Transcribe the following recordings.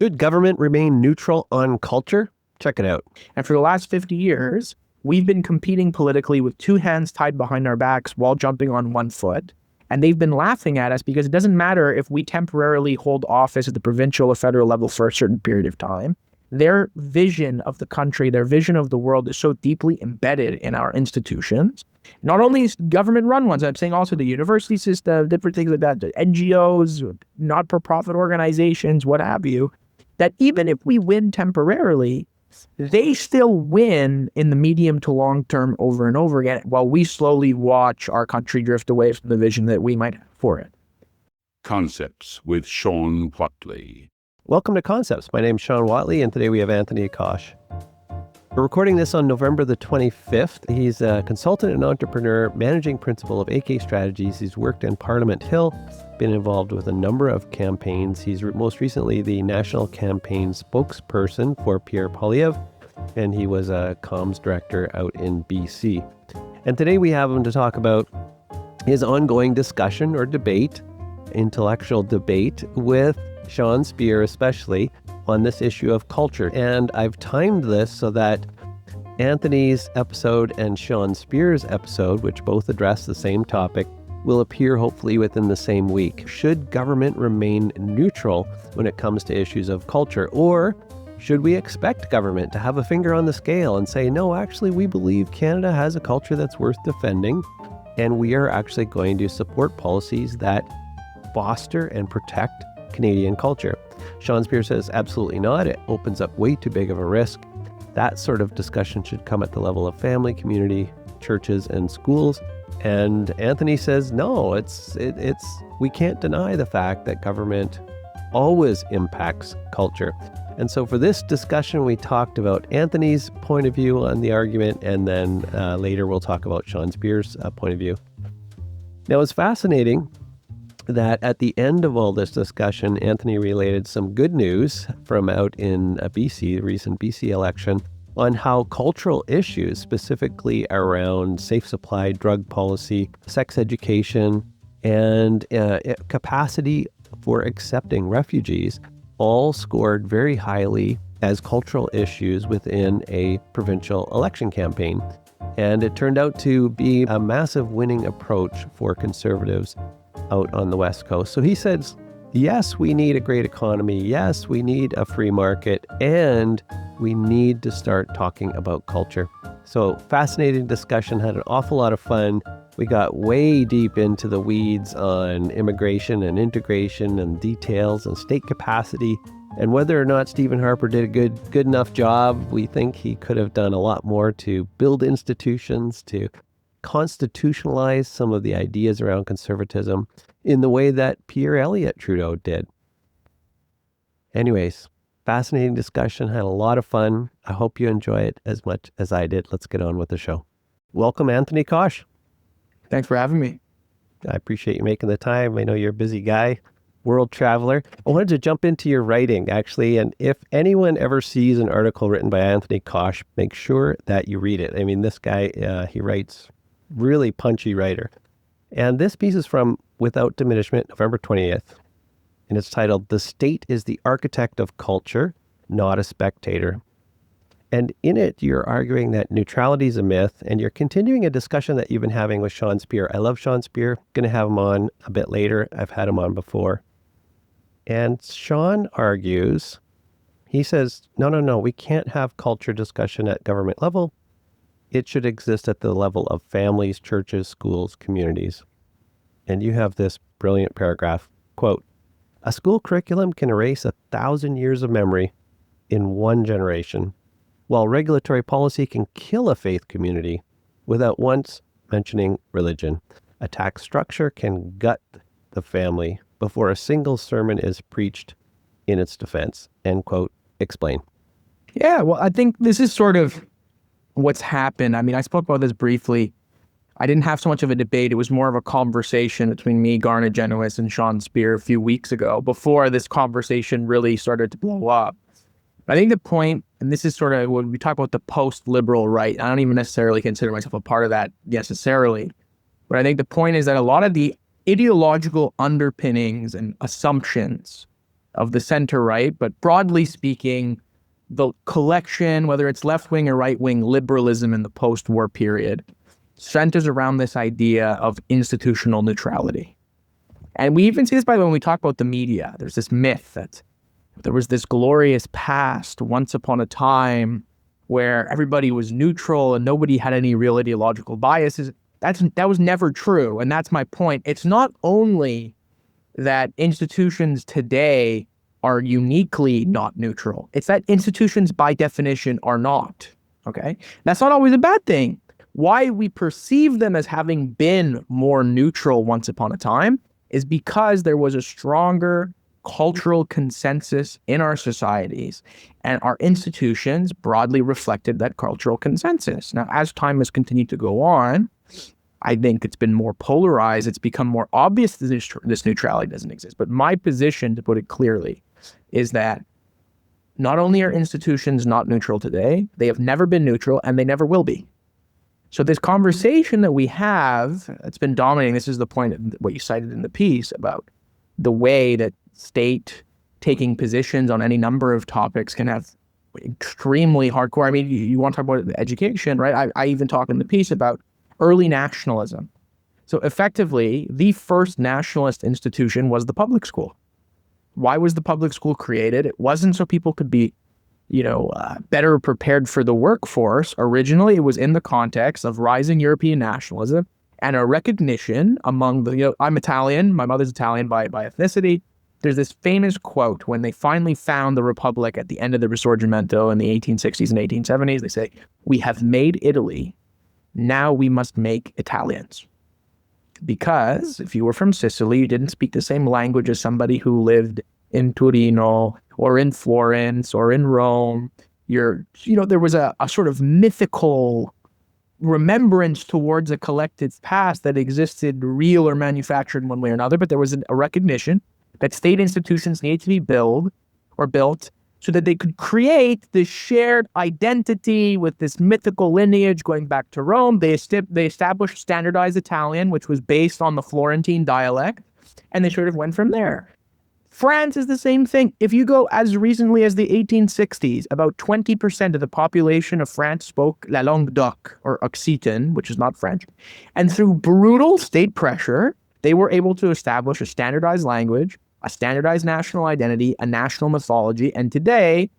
Should government remain neutral on culture? Check it out. And for the last 50 years, we've been competing politically with two hands tied behind our backs while jumping on one foot. And they've been laughing at us because it doesn't matter if we temporarily hold office at the provincial or federal level for a certain period of time. Their vision of the country, their vision of the world is so deeply embedded in our institutions. Not only government-run ones, I'm saying also the university system, different things like that, the NGOs, not-for-profit organizations, what have you, that even if we win temporarily, they still win in the medium to long term over and over again while we slowly watch our country drift away from the vision that we might have for it. Concepts with Shawn Whatley. Welcome to Concepts. My name's Shawn Whatley, and today we have Anthony Koch. We're recording this on November the 25th. He's a consultant and entrepreneur, managing principal of AK Strategies. He's worked in Parliament Hill, been involved with a number of campaigns. He's most recently the national campaign spokesperson for Pierre Poilievre, and he was a comms director out in BC. And today we have him to talk about his ongoing discussion or debate, intellectual debate with Sean Speer especially, on this issue of culture. And I've timed this so that Anthony's episode and Sean Speer's episode, which both address the same topic, will appear hopefully within the same week. Should government remain neutral when it comes to issues of culture? Or should we expect government to have a finger on the scale and say, no, actually, we believe Canada has a culture that's worth defending, and we are actually going to support policies that foster and protect Canadian culture? Sean Speer says absolutely not. It opens up way too big of a risk. That sort of discussion should come at the level of family, community, churches, and schools. And Anthony says no, it's we can't deny the fact that government always impacts culture. And so for this discussion, we talked about Anthony's point of view on the argument, and then later we'll talk about Sean Speer's point of view. Now, it's fascinating that at the end of all this discussion, Anthony related some good news from out in BC, the recent BC election, on how cultural issues, specifically around safe supply, drug policy, sex education, and capacity for accepting refugees, all scored very highly as cultural issues within a provincial election campaign. And it turned out to be a massive winning approach for Conservatives out on the West Coast. So he says, yes, we need a great economy. Yes, we need a free market, and we need to start talking about culture. So fascinating discussion, had an awful lot of fun. We got way deep into the weeds on immigration and integration and details and state capacity, and whether or not Stephen Harper did a good enough job. We think he could have done a lot more to build institutions, to constitutionalize some of the ideas around conservatism in the way that Pierre Elliott Trudeau did. Anyways, fascinating discussion, had a lot of fun. I hope you enjoy it as much as I did. Let's get on with the show. Welcome, Anthony Koch. Thanks for having me. I appreciate you making the time. I know you're a busy guy, world traveler. I wanted to jump into your writing, actually, and if anyone ever sees an article written by Anthony Koch, make sure that you read it. I mean, this guy, he writes really punchy writer. And this piece is from Without Diminishment, November 20th. And it's titled, "The State is the Architect of Culture, Not a Spectator." And in it, you're arguing that neutrality is a myth, and you're continuing a discussion that you've been having with Sean Speer. I love Sean Speer. Going to have him on a bit later. I've had him on before. And Sean argues, he says, no, we can't have culture discussion at government level. It should exist at the level of families, churches, schools, communities. And you have this brilliant paragraph, quote, "A school curriculum can erase 1,000 years of memory in one generation, while regulatory policy can kill a faith community without once mentioning religion. A tax structure can gut the family before a single sermon is preached in its defense." End quote. Explain. Yeah, well, I think this is sort of what's happened. I mean, I spoke about this briefly. I didn't have so much of a debate. It was more of a conversation between me, Garnet Genuis, and Sean Speer a few weeks ago, before this conversation really started to blow up. I think the point, and this is sort of when we talk about the post-liberal right, I don't even necessarily consider myself a part of that necessarily, but I think the point is that a lot of the ideological underpinnings and assumptions of the center-right, but broadly speaking, the collection, whether it's left-wing or right-wing liberalism in the post-war period, centers around this idea of institutional neutrality. And we even see this, by the way, when we talk about the media. There's this myth that there was this glorious past once upon a time where everybody was neutral and nobody had any real ideological biases. That was never true. And that's my point. It's not only that institutions today are uniquely not neutral. It's that institutions by definition are not. Okay? That's not always a bad thing. Why we perceive them as having been more neutral once upon a time is because there was a stronger cultural consensus in our societies, and our institutions broadly reflected that cultural consensus. Now, as time has continued to go on, I think it's been more polarized. It's become more obvious that this neutrality doesn't exist. But my position, to put it clearly, is that not only are institutions not neutral today, they have never been neutral and they never will be. So this conversation that we have, it's been dominating. This is the point of what you cited in the piece about the way that state taking positions on any number of topics can have extremely hardcore. I mean, you want to talk about education, right? I even talk in the piece about early nationalism. So effectively, the first nationalist institution was the public school. Why was the public school created? It wasn't so people could be, better prepared for the workforce. Originally, it was in the context of rising European nationalism and a recognition among the, I'm Italian, my mother's Italian by ethnicity. There's this famous quote when they finally found the Republic at the end of the Risorgimento in the 1860s and 1870s. They say, "We have made Italy. Now we must make Italians." Because if you were from Sicily, you didn't speak the same language as somebody who lived in Torino or in Florence or in Rome. There was a sort of mythical remembrance towards a collective past that existed, real or manufactured in one way or another, but there was a recognition that state institutions needed to be built so that they could create this shared identity with this mythical lineage going back to Rome. They established standardized Italian, which was based on the Florentine dialect, and they sort of went from there. France is the same thing. If you go as recently as the 1860s, about 20% of the population of France spoke la langue d'oc, or Occitan, which is not French. And through brutal state pressure, they were able to establish a standardized language, a standardized national identity, a national mythology. And today,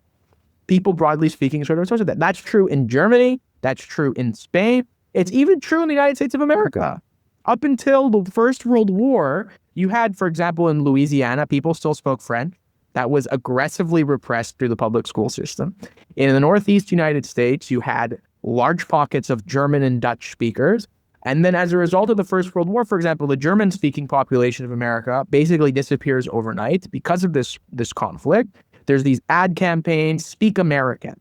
people broadly speaking sort of associate that. That's true in Germany. That's true in Spain. It's even true in the United States of America. Up until the First World War, you had, for example, in Louisiana, people still spoke French. That was aggressively repressed through the public school system. In the Northeast United States, you had large pockets of German and Dutch speakers. And then as a result of the First World War, for example, the German-speaking population of America basically disappears overnight because of this conflict. There's these ad campaigns, speak American,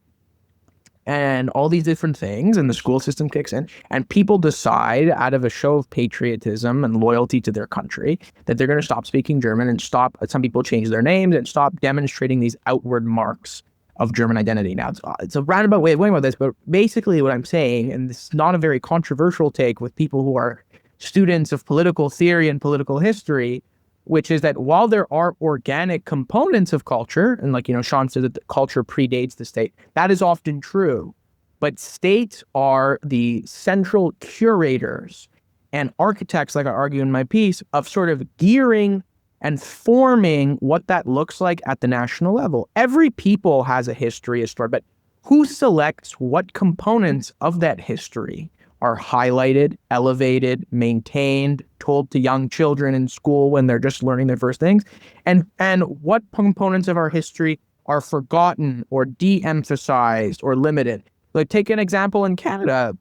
and all these different things, and the school system kicks in, and people decide out of a show of patriotism and loyalty to their country that they're going to stop speaking German and some people change their names and stop demonstrating these outward marks of German identity. Now, it's a roundabout way of going about this, but basically what I'm saying, and this is not a very controversial take with people who are students of political theory and political history, which is that while there are organic components of culture, and Sean said that the culture predates the state, that is often true. But states are the central curators and architects, like I argue in my piece, of sort of gearing and forming what that looks like at the national level. Every people has a history, a story, but who selects what components of that history are highlighted, elevated, maintained, told to young children in school when they're just learning their first things, and what components of our history are forgotten or de-emphasized or limited. Like, take an example in Canada,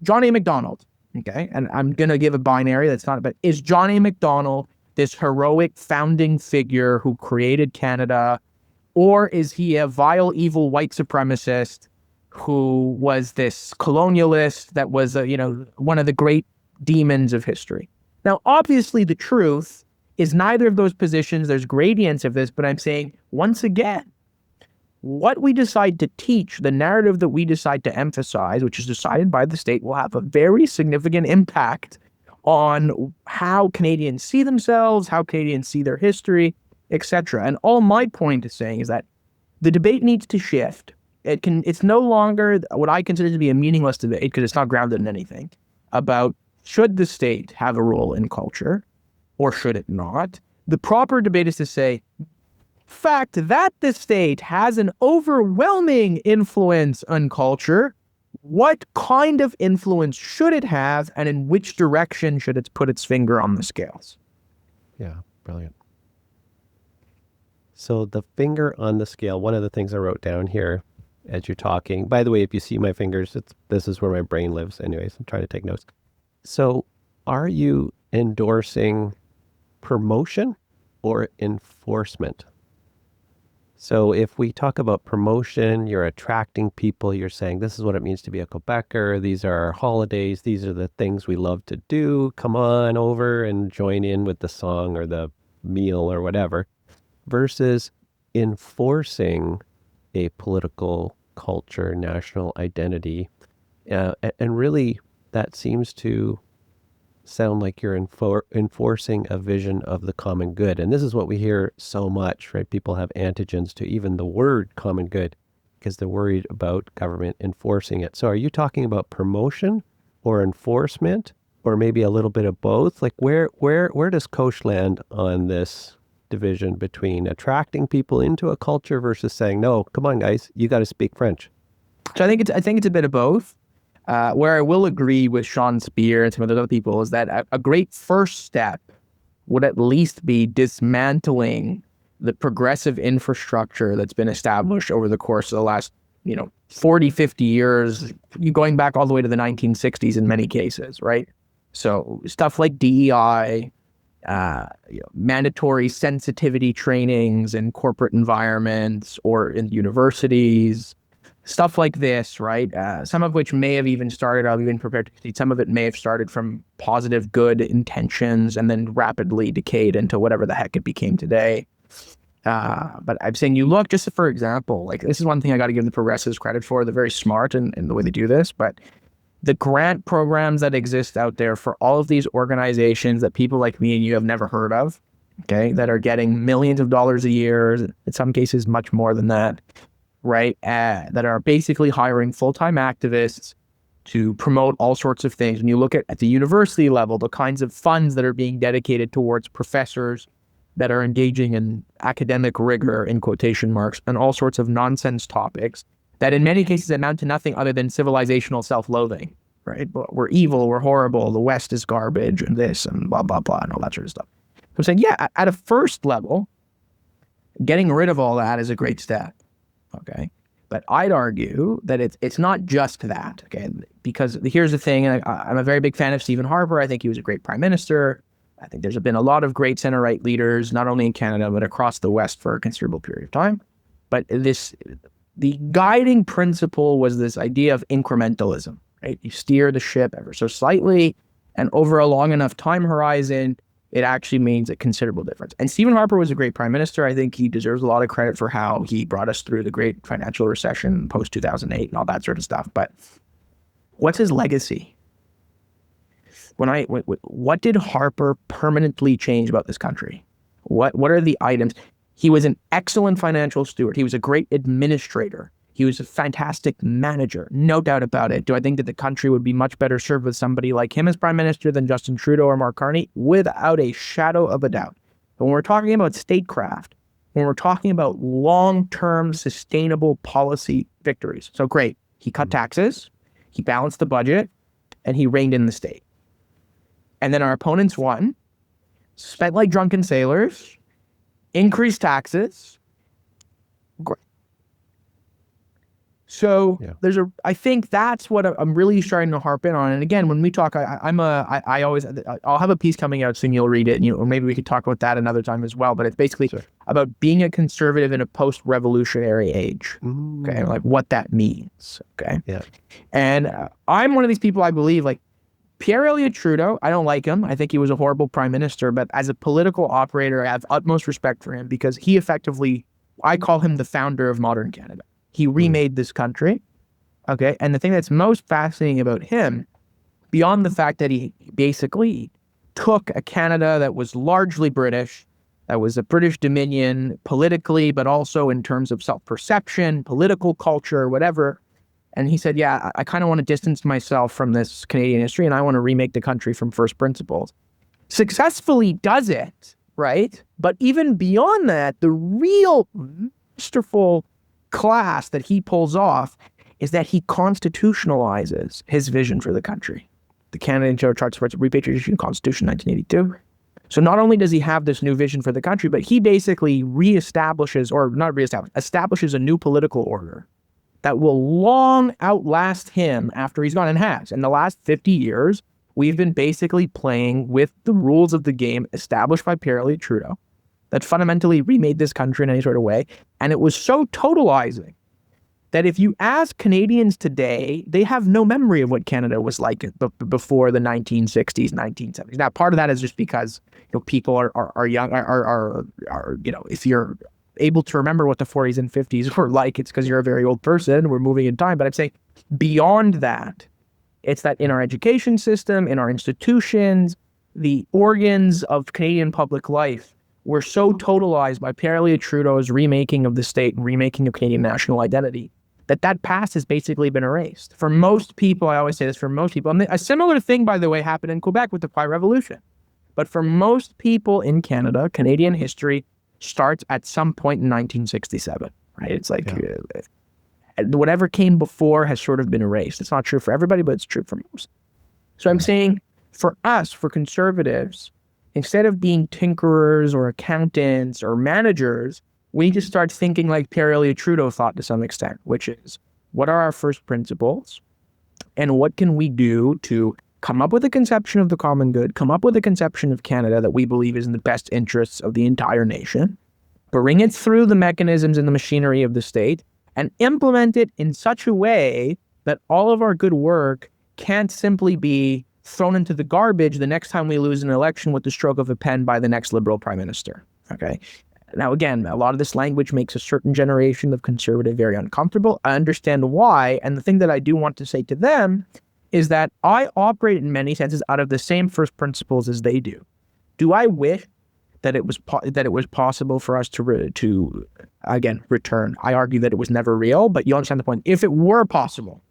John A. Macdonald, okay? And I'm going to give a binary that's not, but is John A. Macdonald this heroic founding figure who created Canada, or is he a vile, evil white supremacist who was this colonialist that was, one of the great demons of history? Now, obviously, the truth is neither of those positions. There's gradients of this, but I'm saying, once again, what we decide to teach, the narrative that we decide to emphasize, which is decided by the state, will have a very significant impact on how Canadians see themselves, how Canadians see their history. etc. And all my point is saying is that the debate needs to shift. It's no longer what I consider to be a meaningless debate because it's not grounded in anything about should the state have a role in culture or should it not? The proper debate is to say, fact that the state has an overwhelming influence on culture, what kind of influence should it have and in which direction should it put its finger on the scales? Yeah, brilliant. So the finger on the scale, one of the things I wrote down here as you're talking, by the way, if you see my fingers, this is where my brain lives. Anyways, I'm trying to take notes. So are you endorsing promotion or enforcement? So if we talk about promotion, you're attracting people, you're saying this is what it means to be a Quebecer. These are our holidays. These are the things we love to do. Come on over and join in with the song or the meal or whatever. Versus enforcing a political culture, national identity. And really, that seems to sound like you're enforcing a vision of the common good. And this is what we hear so much, right? People have antigens to even the word common good because they're worried about government enforcing it. So are you talking about promotion or enforcement or maybe a little bit of both? Like where does Koch land on this division between attracting people into a culture versus saying, no, come on, guys, you got to speak French? So I think it's a bit of both. Where I will agree with Sean Speer and some of those other people is that a great first step would at least be dismantling the progressive infrastructure that's been established over the course of the last, 40, 50 years, going back all the way to the 1960s in many cases, right? So stuff like DEI, mandatory sensitivity trainings in corporate environments or in universities, stuff like this, right? Some of which may have even started, I'll even prepared to concede, some of it may have started from positive, good intentions and then rapidly decayed into whatever the heck it became today. But I'm saying you look, just for example, like this is one thing I got to give the progressives credit for. They're very smart in the way they do this, but the grant programs that exist out there for all of these organizations that people like me and you have never heard of, okay, that are getting millions of dollars a year, in some cases much more than that, right, that are basically hiring full-time activists to promote all sorts of things. When you look at the university level, the kinds of funds that are being dedicated towards professors that are engaging in academic rigor, in quotation marks, and all sorts of nonsense topics that in many cases amount to nothing other than civilizational self-loathing, right? We're evil, we're horrible, the West is garbage, and this, and blah, blah, blah, and all that sort of stuff. So I'm saying, yeah, at a first level, getting rid of all that is a great step. Okay, but I'd argue that it's not just that. Okay, because here's the thing, and I'm a very big fan of Stephen Harper. I think he was a great prime minister. I think there's been a lot of great center-right leaders, not only in Canada but across the West for a considerable period of time. But the guiding principle was this idea of incrementalism. Right, you steer the ship ever so slightly, and over a long enough time horizon, it actually means a considerable difference. And Stephen Harper was a great prime minister. I think he deserves a lot of credit for how he brought us through the great financial recession post-2008 and all that sort of stuff. But what's his legacy? What did Harper permanently change about this country? What are the items? He was an excellent financial steward. He was a great administrator. He was a fantastic manager, no doubt about it. Do I think that the country would be much better served with somebody like him as prime minister than Justin Trudeau or Mark Carney? Without a shadow of a doubt. But when we're talking about statecraft, when we're talking about long-term sustainable policy victories, so great, he cut taxes, he balanced the budget, and he reined in the state. And then our opponents won, spent like drunken sailors, increased taxes, great. So I think that's what I'm really starting to harp in on. And again, when we talk, I'll have a piece coming out soon. You'll read it, or maybe we could talk about that another time as well. But it's basically about being a conservative in a post-revolutionary age. Okay, like what that means. Okay, yeah. And I'm one of these people. I believe like Pierre Elliott Trudeau. I don't like him. I think he was a horrible prime minister. But as a political operator, I have utmost respect for him because he effectively, I call him the founder of modern Canada. He remade this country, okay? And the thing that's most fascinating about him, beyond the fact that he basically took a Canada that was largely British that was a British dominion politically, but also in terms of self-perception, political culture, whatever. And he said, yeah, I kind of want to distance myself from this Canadian history and I want to remake the country from first principles. Successfully does it, right? But even beyond that, the real masterful class that he pulls off is that he constitutionalizes his vision for the country. The Canadian Charter Supports Repatriation Constitution, 1982. So not only does he have this new vision for the country, but he basically establishes a new political order that will long outlast him after he's gone, and has. In the last 50 years, we've been basically playing with the rules of the game established by Pierre Trudeau that fundamentally remade this country in any sort of way. And it was so totalizing that if you ask Canadians today, they have no memory of what Canada was like before the 1960s, 1970s. Now, part of that is just because people are young, if you're able to remember what the 40s and 50s were like, it's because you're a very old person. We're moving in time. But I'd say beyond that, it's that in our education system, in our institutions, the organs of Canadian public life were so totalized by Pierre Trudeau's remaking of the state and remaking of Canadian national identity that past has basically been erased. For most people, I always say this, for most people, and a similar thing, by the way, happened in Quebec with the Quiet Revolution. But for most people in Canada, Canadian history starts at some point in 1967, right? It's like whatever came before has sort of been erased. It's not true for everybody, but it's true for most. So I'm saying for us, for conservatives, instead of being tinkerers or accountants or managers, we need to start thinking like Pierre Trudeau thought to some extent, which is, what are our first principles? And what can we do to come up with a conception of the common good, come up with a conception of Canada that we believe is in the best interests of the entire nation, bring it through the mechanisms and the machinery of the state, and implement it in such a way that all of our good work can't simply be thrown into the garbage the next time we lose an election with the stroke of a pen by the next Liberal Prime Minister, okay? Now, again, a lot of this language makes a certain generation of conservative very uncomfortable. I understand why, and the thing that I do want to say to them is that I operate in many senses out of the same first principles as they do. Do I wish that it was possible for us to again, return? I argue that it was never real, but you understand the point. If it were possible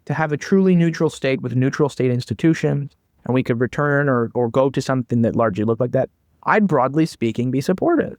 to have a truly neutral state with neutral state institutions, and we could return or go to something that largely looked like that, I'd broadly speaking be supportive.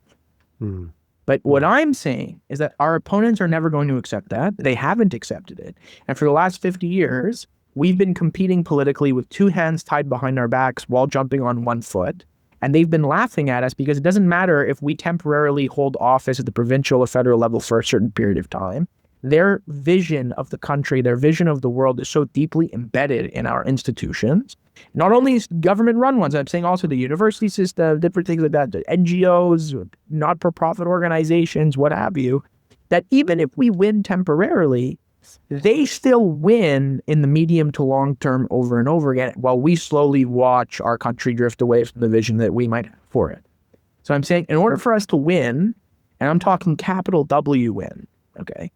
But what I'm saying is that our opponents are never going to accept that. They haven't accepted it. And for the last 50 years, we've been competing politically with two hands tied behind our backs while jumping on one foot. And they've been laughing at us because it doesn't matter if we temporarily hold office at the provincial or federal level for a certain period of time. Their vision of the country, their vision of the world is so deeply embedded in our institutions. Not only government-run ones, I'm saying also the university system, different things like that, the NGOs, not-for-profit organizations, what have you, that even if we win temporarily, they still win in the medium to long term over and over again while we slowly watch our country drift away from the vision that we might have for it. So I'm saying in order for us to win, and I'm talking capital W win, okay,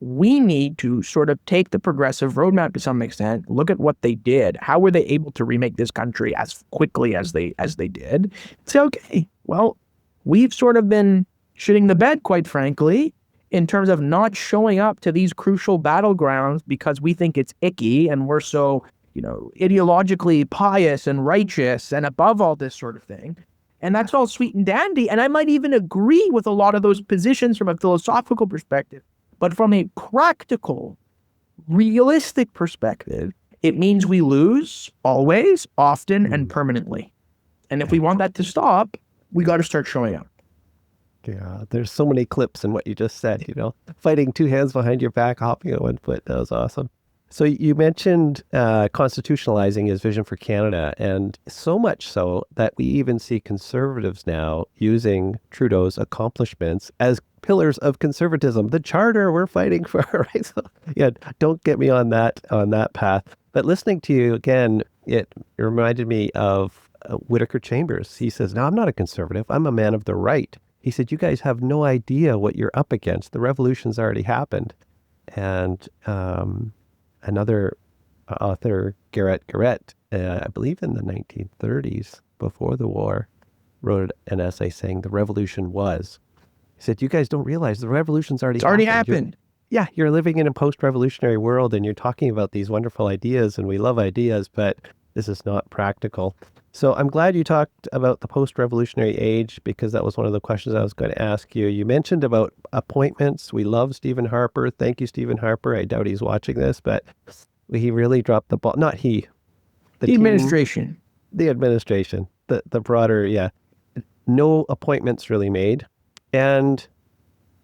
we need to sort of take the progressive roadmap to some extent, look at what they did. How were they able to remake this country as quickly as they did? Say, okay, well, we've sort of been shitting the bed, quite frankly, in terms of not showing up to these crucial battlegrounds because we think it's icky and we're so, ideologically pious and righteous and above all this sort of thing. And that's all sweet and dandy. And I might even agree with a lot of those positions from a philosophical perspective. But from a practical, realistic perspective, it means we lose always, often, and permanently. And if we want that to stop, we got to start showing up. Yeah, there's so many clips in what you just said, fighting two hands behind your back, hopping on one foot. That was awesome. So you mentioned constitutionalizing his vision for Canada, and so much so that we even see conservatives now using Trudeau's accomplishments as pillars of conservatism. The charter we're fighting for, right? So, yeah, don't get me on that path. But listening to you again, it reminded me of Whittaker Chambers. He says, "No, I'm not a conservative. I'm a man of the right." He said, "You guys have no idea what you're up against. The revolution's already happened." And another author, Garrett, I believe in the 1930s, before the war, wrote an essay saying the revolution was. He said, you guys don't realize the revolution's already happened. You're living in a post-revolutionary world and you're talking about these wonderful ideas and we love ideas, but this is not practical. So I'm glad you talked about the post-revolutionary age because that was one of the questions I was going to ask you. You mentioned about appointments. We love Stephen Harper. Thank you, Stephen Harper. I doubt he's watching this, but he really dropped the ball. Not he. The administration. The administration. The broader, no appointments really made. And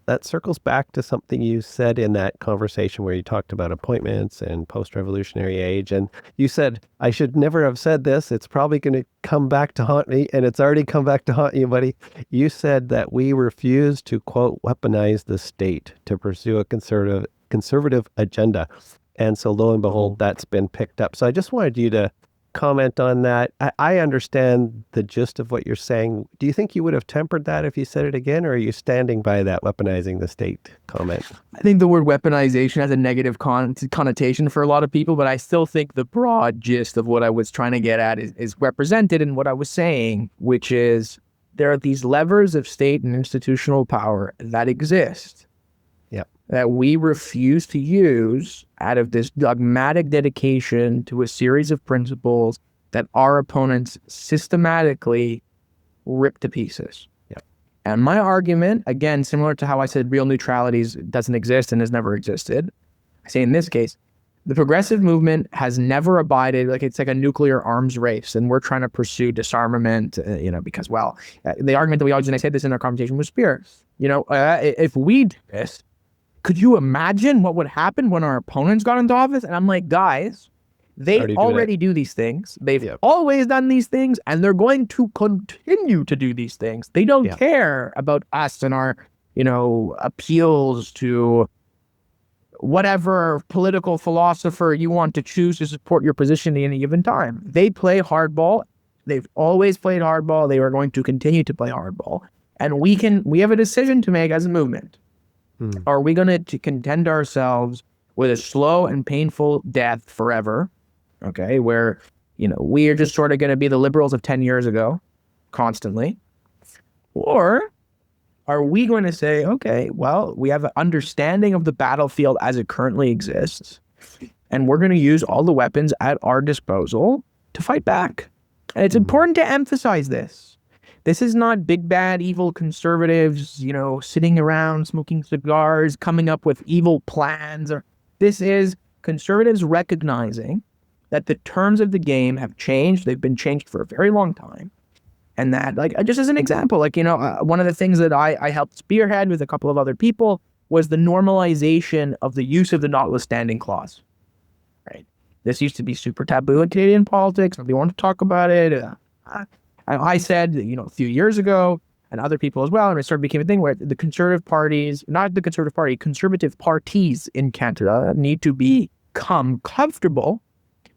that circles back to something you said in that conversation where you talked about appointments and post-revolutionary age. And you said, I should never have said this. It's probably going to come back to haunt me. And it's already come back to haunt you, buddy. You said that we refuse to, quote, weaponize the state to pursue a conservative agenda. And so lo and behold, that's been picked up. So I just wanted you to comment on that. I understand the gist of what you're saying. Do you think you would have tempered that if you said it again, or are you standing by that weaponizing the state comment? I think the word weaponization has a negative connotation for a lot of people, but I still think the broad gist of what I was trying to get at is represented in what I was saying, which is there are these levers of state and institutional power that exist. That we refuse to use out of this dogmatic dedication to a series of principles that our opponents systematically rip to pieces. And my argument, again, similar to how I said real neutrality doesn't exist and has never existed, I say in this case, the progressive movement has never abided, it's like a nuclear arms race, and we're trying to pursue disarmament, because, the argument that we always, and I said this in our conversation with Speer, if we do this, could you imagine what would happen when our opponents got into office? And I'm like, guys, they already do these things. They've always done these things, and they're going to continue to do these things. They don't care about us and our, appeals to whatever political philosopher you want to choose to support your position in any given time. They play hardball. They've always played hardball. They are going to continue to play hardball. And we have a decision to make as a movement. Are we going to contend ourselves with a slow and painful death forever? Okay, where, we are just sort of going to be the liberals of 10 years ago, constantly. Or are we going to say, okay, well, we have an understanding of the battlefield as it currently exists, and we're going to use all the weapons at our disposal to fight back. And it's important to emphasize this. This is not big, bad, evil conservatives, sitting around smoking cigars, coming up with evil plans. This is conservatives recognizing that the terms of the game have changed. They've been changed for a very long time. And that, just as an example, one of the things that I helped spearhead with a couple of other people was the normalization of the use of the notwithstanding clause. Right? This used to be super taboo in Canadian politics. Nobody wanted to talk about it. I said, a few years ago, and other people as well, and it sort of became a thing where the conservative parties, not the Conservative Party, conservative parties in Canada need to become comfortable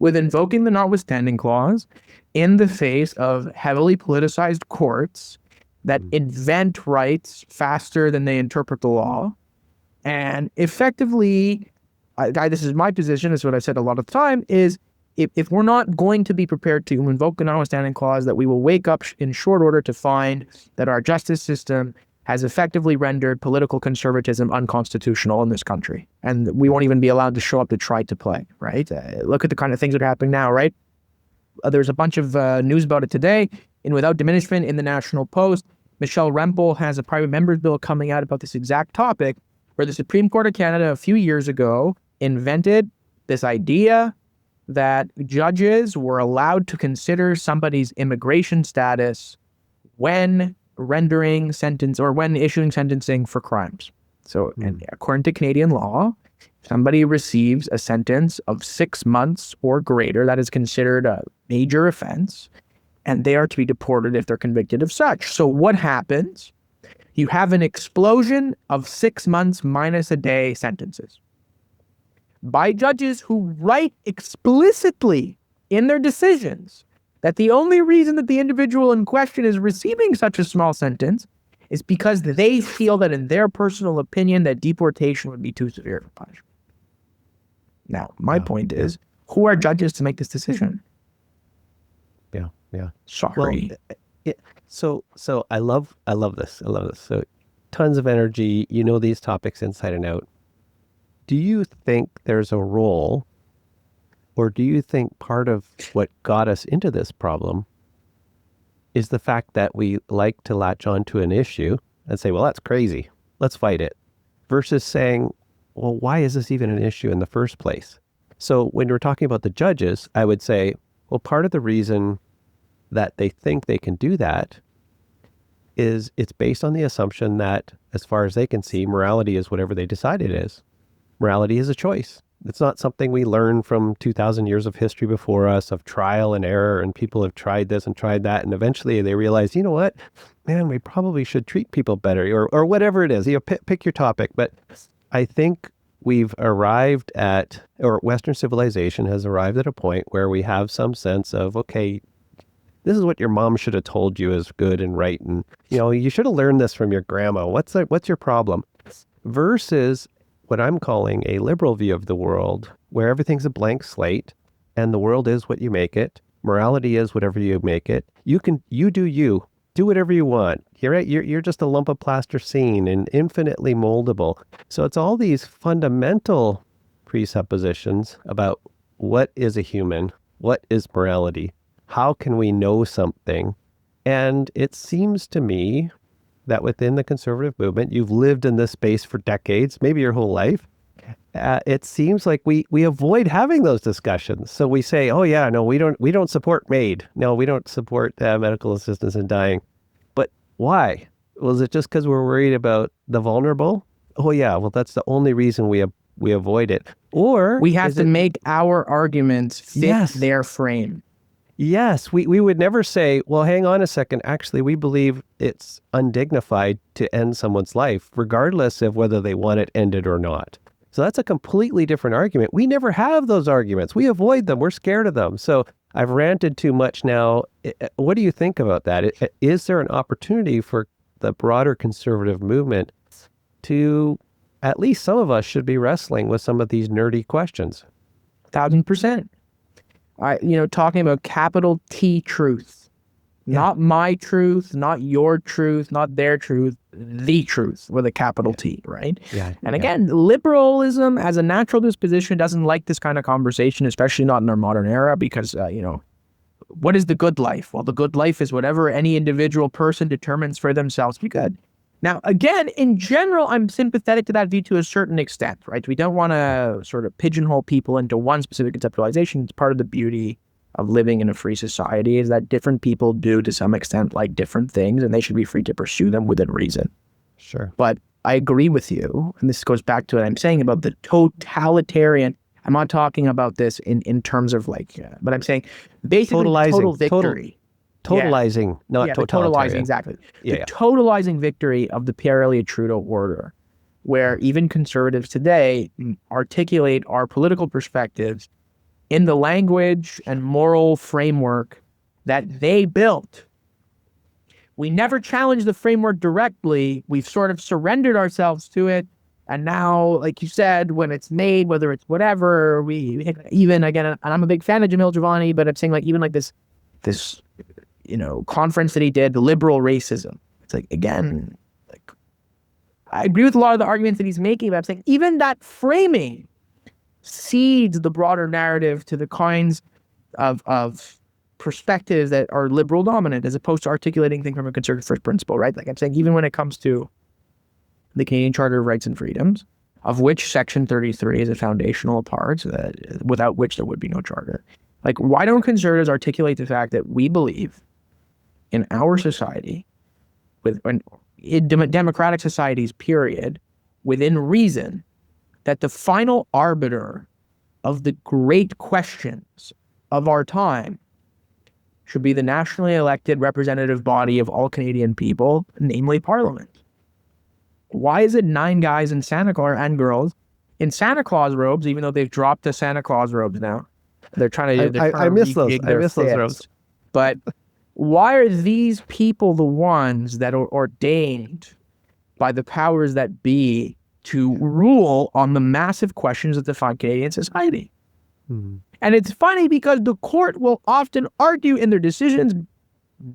with invoking the notwithstanding clause in the face of heavily politicized courts that invent rights faster than they interpret the law. And effectively, this is my position, is what I've said a lot of the time, is if we're not going to be prepared to invoke the notwithstanding clause, that we will wake up in short order to find that our justice system has effectively rendered political conservatism unconstitutional in this country. And we won't even be allowed to show up to try to play, right? Look at the kind of things that are happening now, right? There's a bunch of news about it today. And without diminishment, in the National Post, Michelle Rempel has a private member's bill coming out about this exact topic, where the Supreme Court of Canada a few years ago invented this idea that judges were allowed to consider somebody's immigration status when rendering sentence or when issuing sentencing for crimes. So, and according to Canadian law, if somebody receives a sentence of 6 months or greater, that is considered a major offense, and they are to be deported if they're convicted of such. So what happens? You have an explosion of 6 months minus a day sentences by judges who write explicitly in their decisions that the only reason that the individual in question is receiving such a small sentence is because they feel that, in their personal opinion, that deportation would be too severe of a punishment. Now, my point is, who are judges to make this decision? Yeah. Sorry. Yeah. So I love this. I love this. So tons of energy. You know these topics inside and out. Do you think there's a role, or do you think part of what got us into this problem is the fact that we like to latch onto an issue and say, well, that's crazy, let's fight it, versus saying, well, why is this even an issue in the first place? So when we're talking about the judges, I would say, well, part of the reason that they think they can do that is it's based on the assumption that, as far as they can see, morality is whatever they decide it is. Morality is a choice. It's not something we learn from 2,000 years of history before us of trial and error, and people have tried this and tried that, and eventually they realize, you know what, man, we probably should treat people better, or whatever it is. Pick your topic. But I think we've arrived at, or Western civilization has arrived at a point where we have some sense of, okay, this is what your mom should have told you is good and right, and you should have learned this from your grandma. What's your problem? Versus what I'm calling a liberal view of the world, where everything's a blank slate and the world is what you make it. Morality is whatever you make it. You do whatever you want. You're just a lump of plasticine and infinitely moldable. So it's all these fundamental presuppositions about what is a human, what is morality, how can we know something. And it seems to me that within the conservative movement, you've lived in this space for decades, maybe your whole life. It seems like we avoid having those discussions. So we say, oh yeah, no, we don't support MAID. No, we don't support medical assistance in dying. But why? Was it just because we're worried about the vulnerable? Oh yeah, well that's the only reason we avoid it. Or we have to make our arguments fit their frame. Yes, we would never say, well, hang on a second. Actually, we believe it's undignified to end someone's life, regardless of whether they want it ended or not. So that's a completely different argument. We never have those arguments. We avoid them. We're scared of them. So I've ranted too much now. What do you think about that? Is there an opportunity for the broader conservative movement to, at least some of us should be wrestling with some of these nerdy questions? 1,000%. Talking about capital T truth, not my truth, not your truth, not their truth, the truth with a capital T, right? Yeah. And again, liberalism as a natural disposition doesn't like this kind of conversation, especially not in our modern era, because, what is the good life? Well, the good life is whatever any individual person determines for themselves to be good. Now, again, in general, I'm sympathetic to that view to a certain extent, right? We don't want to sort of pigeonhole people into one specific conceptualization. It's part of the beauty of living in a free society is that different people do, to some extent, like different things, and they should be free to pursue them within reason. Sure. But I agree with you, and this goes back to what I'm saying about the totalitarian. I'm not talking about this in terms of but I'm saying basically total victory. Totalizing, not totalitarian. Totalizing, exactly. The totalizing victory of the Pierre Elliott Trudeau order, where even conservatives today articulate our political perspectives in the language and moral framework that they built. We never challenged the framework directly. We've sort of surrendered ourselves to it. And now, like you said, when it's made, whether it's whatever, we even, again, and I'm a big fan of Jamil Javani, but I'm saying even like this conference that he did, liberal racism. It's again, I agree with a lot of the arguments that he's making, but I'm saying even that framing seeds the broader narrative to the kinds of perspectives that are liberal dominant, as opposed to articulating things from a conservative first principle, right? I'm saying even when it comes to the Canadian Charter of Rights and Freedoms, of which Section 33 is a foundational part, without which there would be no charter. Why don't conservatives articulate the fact that we believe in our society, in democratic societies, period, within reason, that the final arbiter of the great questions of our time should be the nationally elected representative body of all Canadian people, namely Parliament? Why is it 9 guys in Santa Claus and girls in Santa Claus robes, even though they've dropped the Santa Claus robes now? They're trying to. I miss those. I miss those robes. But why are these people the ones that are ordained by the powers that be to rule on the massive questions that define Canadian society? And it's funny because the court will often argue in their decisions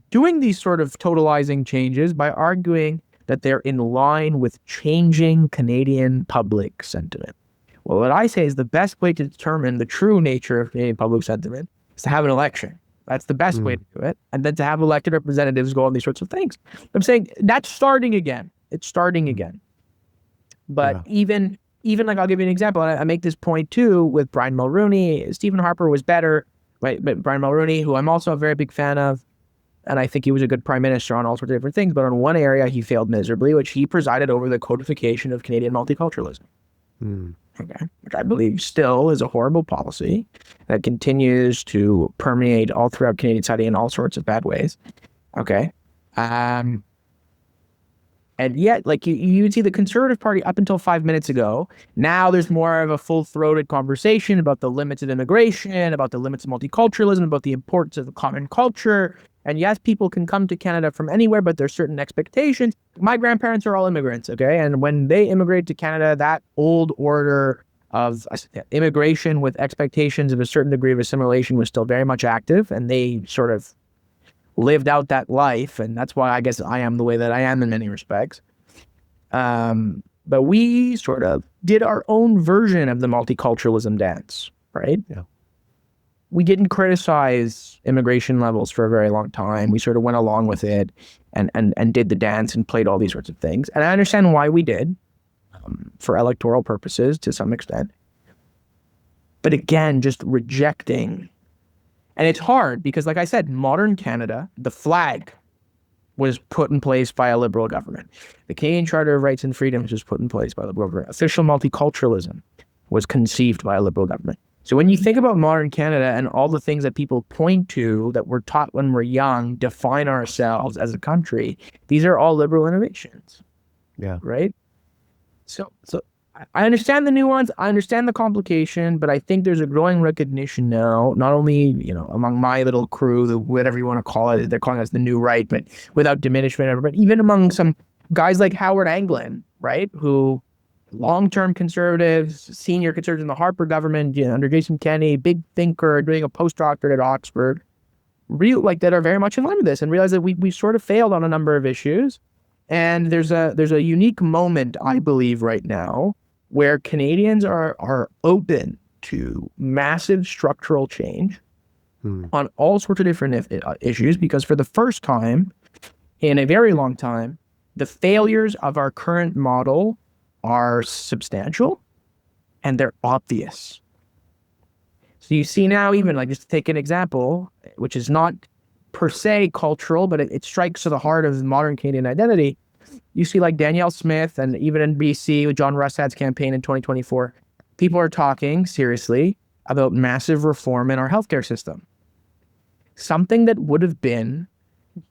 doing these sort of totalizing changes by arguing that they're in line with changing Canadian public sentiment. Well, what I say is the best way to determine the true nature of Canadian public sentiment is to have an election. That's the best way to do it. And then to have elected representatives go on these sorts of things. I'm saying that's starting again. It's starting again. But even like, I'll give you an example. I make this point too with Brian Mulroney. Stephen Harper was better, right? But Brian Mulroney, who I'm also a very big fan of, and I think he was a good prime minister on all sorts of different things, but on one area he failed miserably, which he presided over the codification of Canadian multiculturalism. Okay, which I believe still is a horrible policy that continues to permeate all throughout Canadian society in all sorts of bad ways. Okay. And yet, like you would see the Conservative Party up until 5 minutes ago, now there's more of a full-throated conversation about the limits of immigration, about the limits of multiculturalism, about the importance of the common culture. And yes, people can come to Canada from anywhere, but there's certain expectations. My grandparents are all immigrants, okay? And when they immigrated to Canada, that old order of immigration with expectations of a certain degree of assimilation was still very much active, and they sort of lived out that life. And that's why I guess I am the way that I am in many respects. But we sort of did our own version of the multiculturalism dance, right? Yeah. We didn't criticize immigration levels for a very long time. We sort of went along with it and did the dance and played all these sorts of things. And I understand why we did, for electoral purposes to some extent. But again, just rejecting. And it's hard because, like I said, modern Canada, the flag was put in place by a Liberal government. The Canadian Charter of Rights and Freedoms was put in place by a Liberal government. Official multiculturalism was conceived by a Liberal government. So when you think about modern Canada and all the things that people point to that we're taught when we're young, define ourselves as a country, these are all Liberal innovations. Yeah. Right? So I understand the nuance, I understand the complication, but I think there's a growing recognition now, not only, among my little crew, whatever you want to call it, they're calling us the new right, but without diminishment, but even among some guys like Howard Anglin, right, who long-term conservatives, senior conservatives in the Harper government, under Jason Kenney, big thinker, doing a postdoctorate at Oxford, that are very much in line with this and realize that we sort of failed on a number of issues. And there's a unique moment, I believe, right now where Canadians are open to massive structural change on all sorts of different issues, because for the first time in a very long time, the failures of our current model are substantial and they're obvious. So you see now, even just to take an example, which is not per se cultural, but it strikes to the heart of modern Canadian identity. You see Danielle Smith, and even in BC with John Russad's campaign in 2024, people are talking seriously about massive reform in our healthcare system. Something that would have been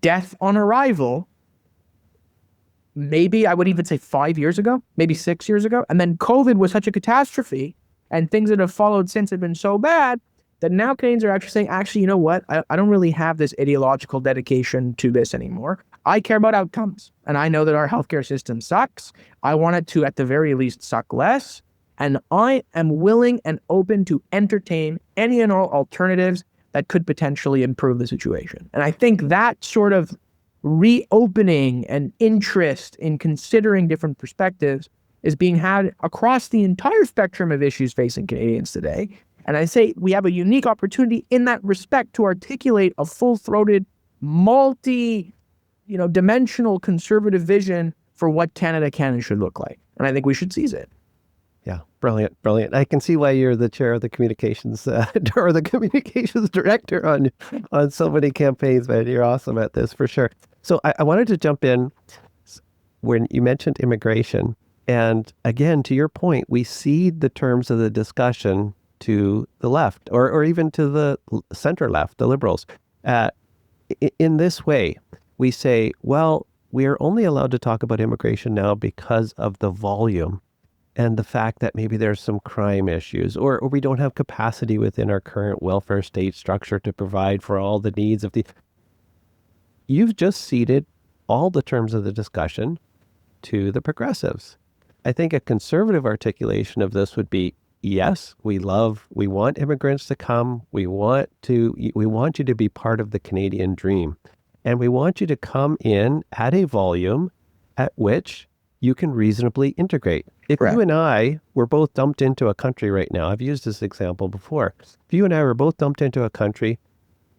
death on arrival, maybe I would even say 5 years ago, maybe 6 years ago. And then COVID was such a catastrophe, and things that have followed since have been so bad that now Canadians are actually saying, you know what? I don't really have this ideological dedication to this anymore. I care about outcomes, and I know that our healthcare system sucks. I want it to, at the very least, suck less. And I am willing and open to entertain any and all alternatives that could potentially improve the situation. And I think that sort of reopening and interest in considering different perspectives is being had across the entire spectrum of issues facing Canadians today. And I say we have a unique opportunity in that respect to articulate a full-throated, dimensional conservative vision for what Canada can and should look like. And I think we should seize it. Yeah, brilliant. I can see why you're the chair of the communications or the communications director on so many campaigns, man. You're awesome at this for sure. So I wanted to jump in when you mentioned immigration. And again, to your point, we cede the terms of the discussion to the left or even to the center left, the Liberals. In this way, we say, well, we are only allowed to talk about immigration now because of the volume and the fact that maybe there's some crime issues or we don't have capacity within our current welfare state structure to provide for all the needs of the... You've just ceded all the terms of the discussion to the progressives. I think a conservative articulation of this would be, yes, we want immigrants to come. We want you to be part of the Canadian dream. And we want you to come in at a volume at which you can reasonably integrate. If Correct. you and I were both dumped into a country right now, I've used this example before. If you and I were both dumped into a country,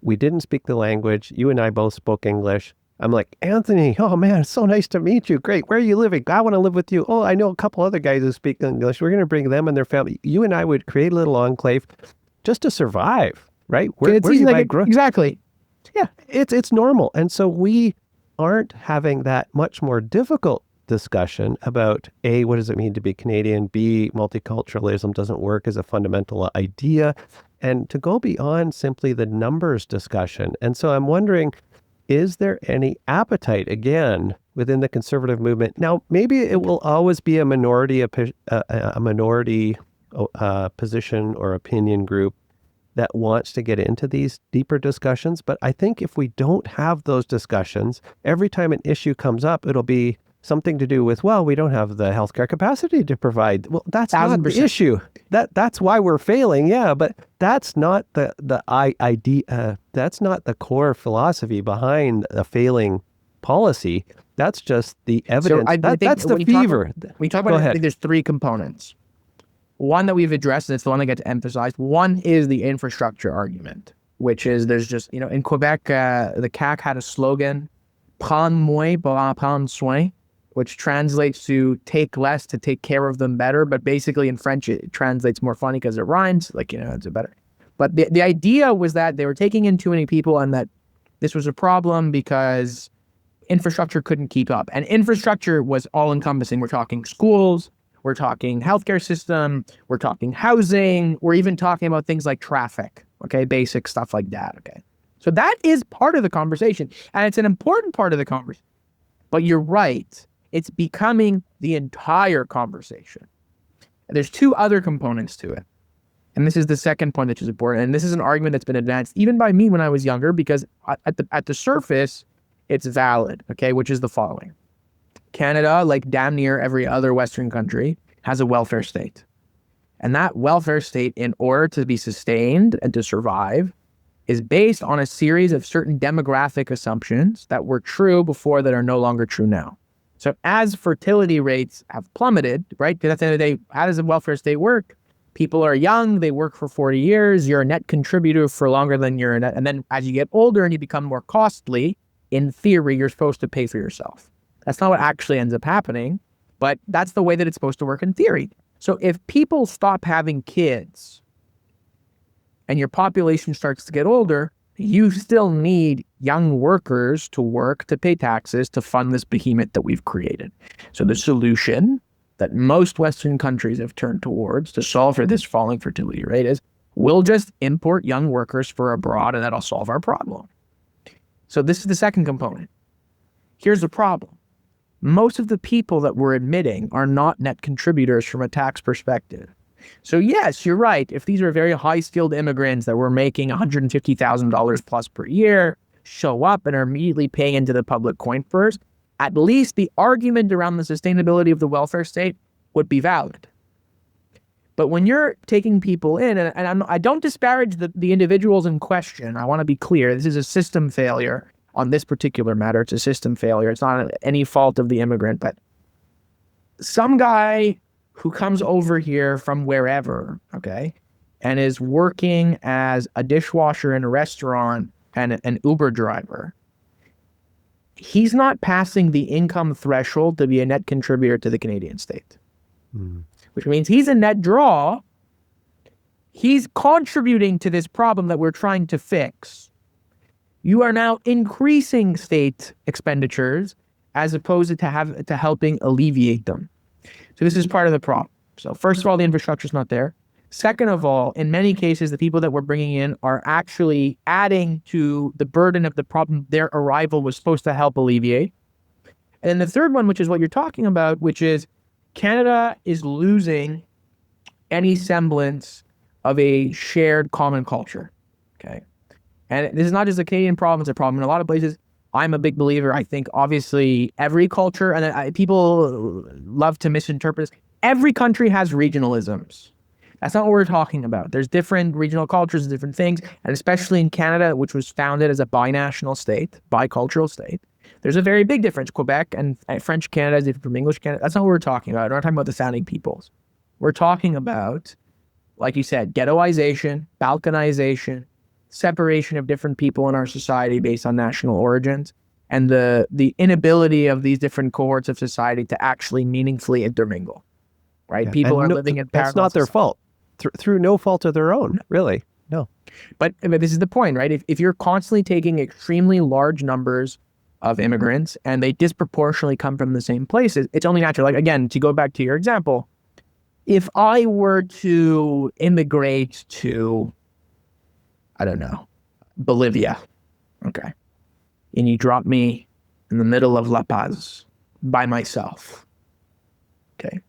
we didn't speak the language, you and I both spoke English. I'm like, Anthony, oh man, it's so nice to meet you. Great. Where are you living? I want to live with you. Oh, I know a couple other guys who speak English. We're going to bring them and their family. You and I would create a little enclave just to survive, right? It's easy, exactly. Yeah, it's normal. And so we aren't having that much more difficult discussion about A, what does it mean to be Canadian? B, multiculturalism doesn't work as a fundamental idea. And to go beyond simply the numbers discussion. And so I'm wondering, is there any appetite, again, within the conservative movement? Now, maybe it will always be a minority position or opinion group that wants to get into these deeper discussions. But I think if we don't have those discussions, every time an issue comes up, it'll be something to do with, well, we don't have the healthcare capacity to provide. Well, that's not the issue. That's why we're failing. Yeah, but that's not the idea. That's not the core philosophy behind a failing policy. That's just the evidence. So I think that's the fever. We talk about it, I think there's three components. One that we've addressed, and it's the one that gets emphasized. One is the infrastructure argument, which is there's just, in Quebec, the CAQ had a slogan, prendre moins pour en prendre soin, which translates to take less to take care of them better. But basically in French, it translates more funny because it rhymes, it's a better. But the idea was that they were taking in too many people and that this was a problem because infrastructure couldn't keep up. And infrastructure was all encompassing. We're talking schools, we're talking healthcare system, we're talking housing, we're even talking about things like traffic, okay? Basic stuff like that, okay? So that is part of the conversation, and it's an important part of the conversation. But you're right. It's becoming the entire conversation. There's two other components to it. And this is the second point that is important. And this is an argument that's been advanced even by me when I was younger, because at the surface, it's valid, okay, which is the following. Canada, like damn near every other Western country, has a welfare state. And that welfare state, in order to be sustained and to survive, is based on a series of certain demographic assumptions that were true before that are no longer true now. So as fertility rates have plummeted, right? Because at the end of the day, how does a welfare state work? People are young, they work for 40 years, you're a net contributor for longer than you're a net. And then as you get older and you become more costly, in theory, you're supposed to pay for yourself. That's not what actually ends up happening, but that's the way that it's supposed to work in theory. So if people stop having kids and your population starts to get older, you still need young workers to work, to pay taxes, to fund this behemoth that we've created. So the solution that most Western countries have turned towards to solve for this falling fertility rate is we'll just import young workers from abroad and that'll solve our problem. So this is the second component. Here's the problem. Most of the people that we're admitting are not net contributors from a tax perspective. So yes, you're right. If these are very high-skilled immigrants that were making $150,000 plus per year, show up and are immediately paying into the public coin purse, at least the argument around the sustainability of the welfare state would be valid. But when you're taking people in, and I don't disparage the individuals in question, I want to be clear, this is a system failure on this particular matter. It's a system failure. It's not any fault of the immigrant, but some guy who comes over here from wherever, okay, and is working as a dishwasher in a restaurant and an Uber driver, he's not passing the income threshold to be a net contributor to the Canadian state, which means he's a net draw. He's contributing to this problem that we're trying to fix. You are now increasing state expenditures as opposed to helping alleviate them. So this is part of the problem. So first of all, the infrastructure is not there. Second of all, in many cases, the people that we're bringing in are actually adding to the burden of the problem their arrival was supposed to help alleviate. And then the third one, which is what you're talking about, which is Canada is losing any semblance of a shared common culture, okay? And this is not just a Canadian problem, it's a problem in a lot of places. I'm a big believer. I think obviously every culture, and people love to misinterpret this, every country has regionalisms. That's not what we're talking about. There's different regional cultures, different things, and especially in Canada, which was founded as a binational state, bicultural state, there's a very big difference. Quebec and French Canada is different from English Canada. That's not what we're talking about. We're not talking about the founding peoples. We're talking about, like you said, ghettoization, balkanization, separation of different people in our society based on national origins, and the inability of these different cohorts of society to actually meaningfully intermingle. Right? Yeah. People And are living in parallel. That's not their fault. Through no fault of their own, really. No. But this is the point, right? If you're constantly taking extremely large numbers of immigrants and they disproportionately come from the same places, it's only natural. Like, again, to go back to your example, if I were to immigrate to, I don't know, Bolivia, okay, and you drop me in the middle of La Paz by myself, okay,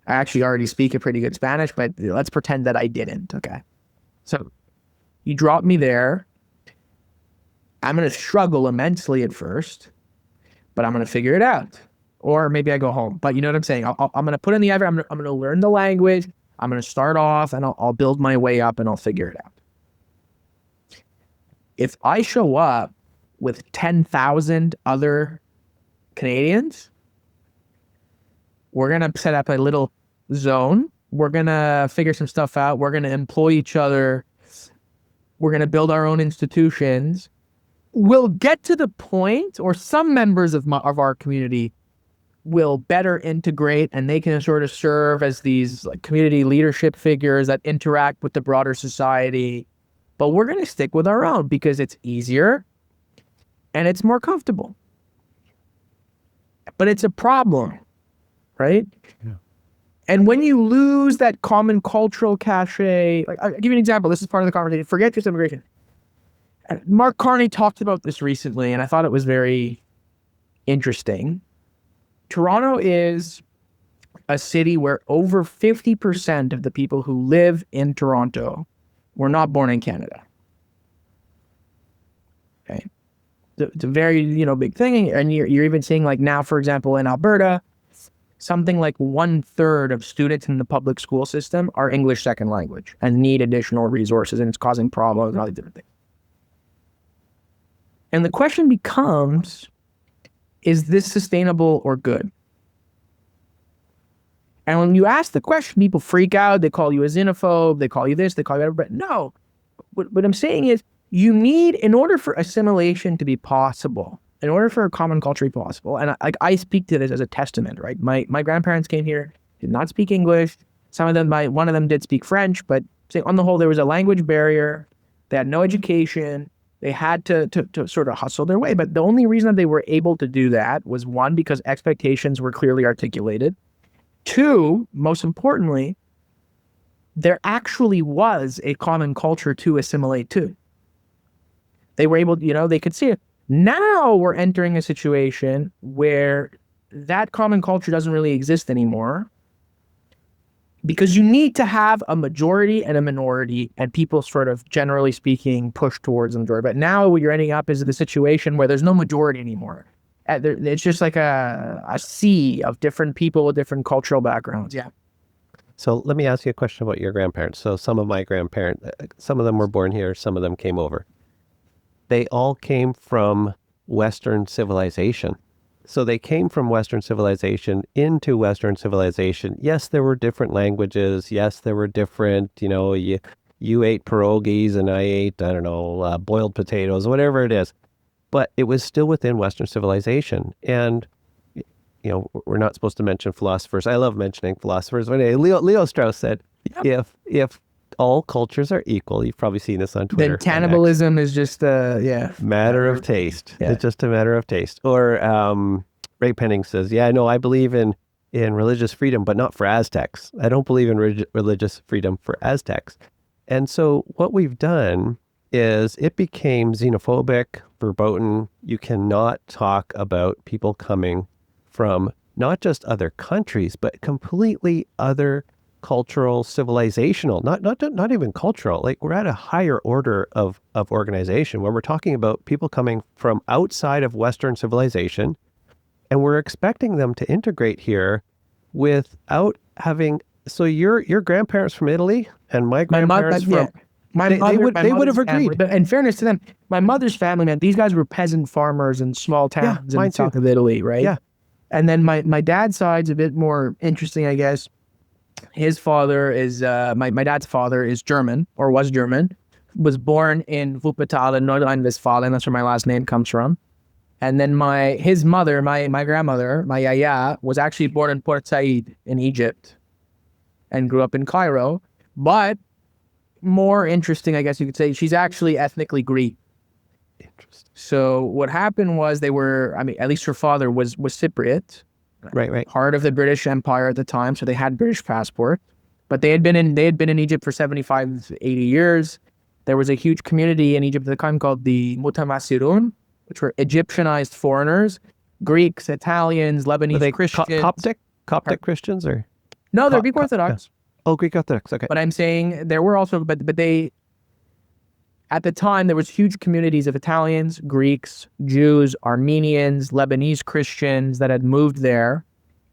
I actually already speak a pretty good Spanish, but let's pretend that I didn't, okay? So you drop me there. I'm going to struggle immensely at first, but I'm going to figure it out. Or maybe I go home. But you know what I'm saying? I'm going to put in the effort. I'm going to learn the language. I'm going to start off and I'll build my way up and I'll figure it out. If I show up with 10,000 other Canadians, we're going to set up a little zone. We're going to figure some stuff out. We're going to employ each other. We're going to build our own institutions. We'll get to the point, or some members of our community will better integrate, and they can sort of serve as these like community leadership figures that interact with the broader society. But we're going to stick with our own because it's easier and it's more comfortable. But it's a problem, right? Yeah. And when you lose that common cultural cachet, like I'll give you an example. This is part of the conversation. Forget just immigration. Mark Carney talked about this recently, and I thought it was very interesting. Toronto is a city where over 50% of the people who live in Toronto were not born in Canada. Okay. It's a very, big thing. And you're even seeing, like, now, for example, in Alberta, something like 1/3 of students in the public school system are English second language and need additional resources, and it's causing problems and all these different things. And the question becomes, is this sustainable or good? And when you ask the question, people freak out. They call you a xenophobe. They call you this. They call you that. But no, what I'm saying is you need, in order for assimilation to be possible, in order for a common culture to be possible, and I speak to this as a testament, right? My grandparents came here, did not speak English. Some of them, one of them did speak French, but on the whole, there was a language barrier. They had no education. They had to sort of hustle their way. But the only reason that they were able to do that was, one, because expectations were clearly articulated. Two, most importantly, there actually was a common culture to assimilate to. They were able, they could see it. Now we're entering a situation where that common culture doesn't really exist anymore, because you need to have a majority and a minority, and people sort of, generally speaking, push towards the majority. But now what you're ending up is the situation where there's no majority anymore. It's just like a sea of different people with different cultural backgrounds. Yeah. So let me ask you a question about your grandparents. So some of my grandparents, some of them were born here, some of them came over. They all came from Western civilization. So they came from Western civilization into Western civilization. Yes, there were different languages. Yes, there were different, you ate pierogies and I ate, I don't know, boiled potatoes, whatever it is. But it was still within Western civilization. And, we're not supposed to mention philosophers. I love mentioning philosophers. But anyway, Leo Strauss said, if all cultures are equal, you've probably seen this on Twitter. Then cannibalism is just matter of taste. Yeah. It's just a matter of taste. Or Ray Penning says, I believe in religious freedom, but not for Aztecs. I don't believe in religious freedom for Aztecs. And so what we've done is it became xenophobic, verboten. You cannot talk about people coming from not just other countries, but completely other cultural, civilizational, not even cultural. Like, we're at a higher order of organization where we're talking about people coming from outside of Western civilization, and we're expecting them to integrate here without having So your grandparents from Italy and my My grandparents mother, from they would have agreed. But in fairness to them, my mother's family, man, these guys were peasant farmers in small Yeah, towns in mine the south too. of Italy, right? Yeah. And then my dad's side's a bit more interesting, I guess. His father is my dad's father is German or was German, was born in Wuppertal in Nordrhein-Westfalen. That's where my last name comes from. And then his mother, my grandmother, my yaya, was actually born in Port Said in Egypt and grew up in Cairo. But more interesting, I guess you could say, she's actually ethnically Greek. Interesting. So what happened was they were, I mean, at least her father was Cypriot, Right. part of the British Empire at the time, so they had British passport. But they had been in Egypt for 75 to 80 years. There was a huge community in Egypt at the time called the Mutamasirun, which were Egyptianized foreigners, Greeks, Italians, Were Lebanese they Christians. Coptic Christians or? No, they're Greek Yeah. Orthodox. Oh, Greek Orthodox. Okay. But I'm saying there were also, but they, at the time, there was huge communities of Italians, Greeks, Jews, Armenians, Lebanese Christians that had moved there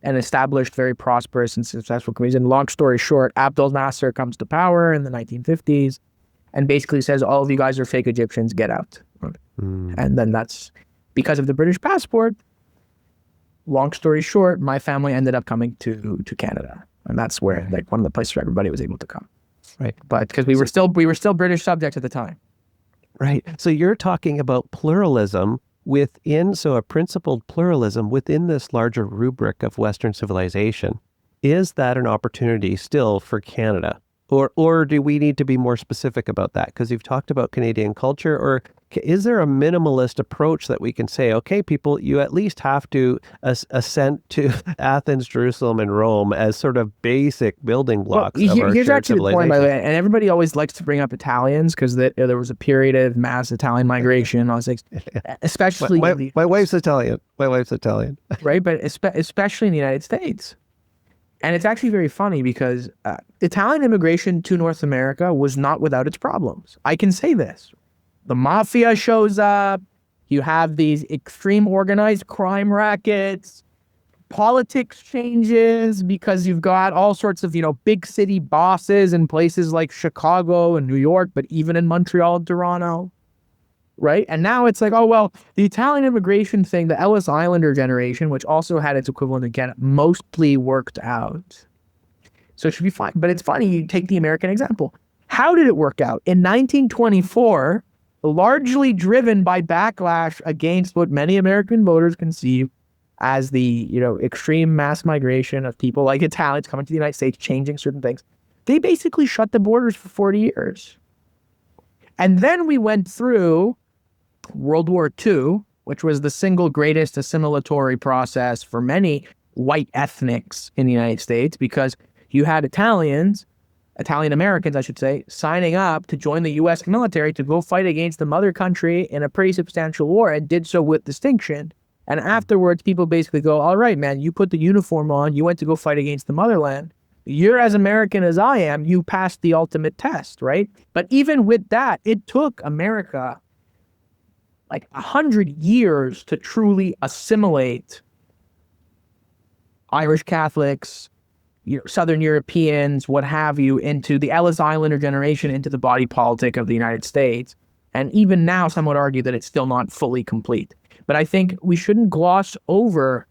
and established very prosperous and successful communities. And long story short, Abdel Nasser comes to power in the 1950s and basically says, all of you guys are fake Egyptians, get out. And then that's because of the British passport. Long story short, my family ended up coming to Canada. And that's where, like, one of the places where everybody was able to come. Right. But because we were still British subjects at the time. Right. So you're talking about pluralism within, so a principled pluralism within this larger rubric of Western civilization. Is that an opportunity still for Canada? Or do we need to be more specific about that? Because you've talked about Canadian culture, or is there a minimalist approach that we can say, okay, people, you at least have to assent to Athens, Jerusalem, and Rome as sort of basic building blocks of our here's shared actually the point, civilization? by the way, and everybody always likes to bring up Italians because there was a period of mass Italian migration. I was like, especially My wife's Italian. My wife's Italian. right, but especially in the United States. And it's actually very funny because Italian immigration to North America was not without its problems. I can say this. The mafia shows up. You have these extreme organized crime rackets. Politics changes because you've got all sorts of, big city bosses in places like Chicago and New York, but even in Montreal and Toronto. Right? And now it's like, oh, well, the Italian immigration thing, the Ellis Islander generation, which also had its equivalent in Canada, mostly worked out. So it should be fine. But it's funny, you take the American example. How did it work out? In 1924, largely driven by backlash against what many American voters conceive as the, extreme mass migration of people like Italians coming to the United States, changing certain things, they basically shut the borders for 40 years. And then we went through World War II, which was the single greatest assimilatory process for many white ethnics in the United States, because you had Italian Americans, I should say, signing up to join the U.S. military to go fight against the mother country in a pretty substantial war, and did so with distinction. And afterwards, people basically go, all right, man, you put the uniform on, you went to go fight against the motherland. You're as American as I am, you passed the ultimate test, right? But even with that, it took America like 100 years to truly assimilate Irish Catholics, Southern Europeans, what have you, into the Ellis Islander generation, into the body politic of the United States. And even now, some would argue that it's still not fully complete. But I think we shouldn't gloss over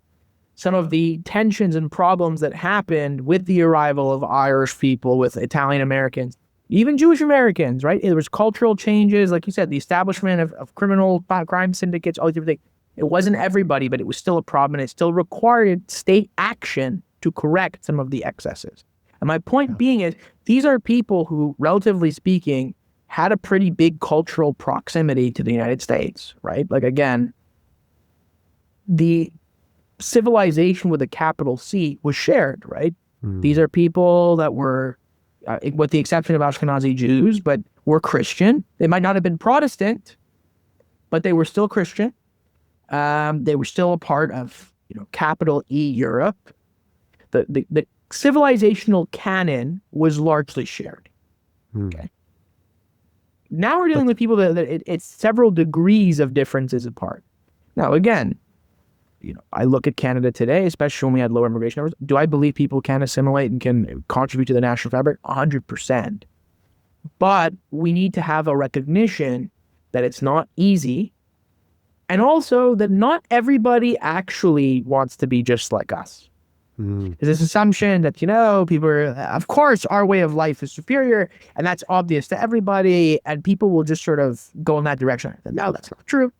some of the tensions and problems that happened with the arrival of Irish people, with Italian Americans, even Jewish Americans, right? There was cultural changes, like you said, the establishment of criminal crime syndicates, all these different things. It wasn't everybody, but it was still a problem, and it still required state action to correct some of the excesses. And my point being is, these are people who, relatively speaking, had a pretty big cultural proximity to the United States, right? Like, again, the civilization with a capital C was shared, right? These are people that were, with the exception of Ashkenazi Jews, but were Christian. They might not have been Protestant, but they were still Christian. They were still a part of, capital E Europe. The civilizational canon was largely shared. Okay. Now we're dealing with people that it's several degrees of differences apart. Now, again, I look at Canada today, especially when we had low immigration numbers. Do I believe people can assimilate and can contribute to the national fabric? 100%. But we need to have a recognition that it's not easy, and also that not everybody actually wants to be just like us. There's this assumption that, people are, of course, our way of life is superior, and that's obvious to everybody, and people will just sort of go in that direction. No, that's not true.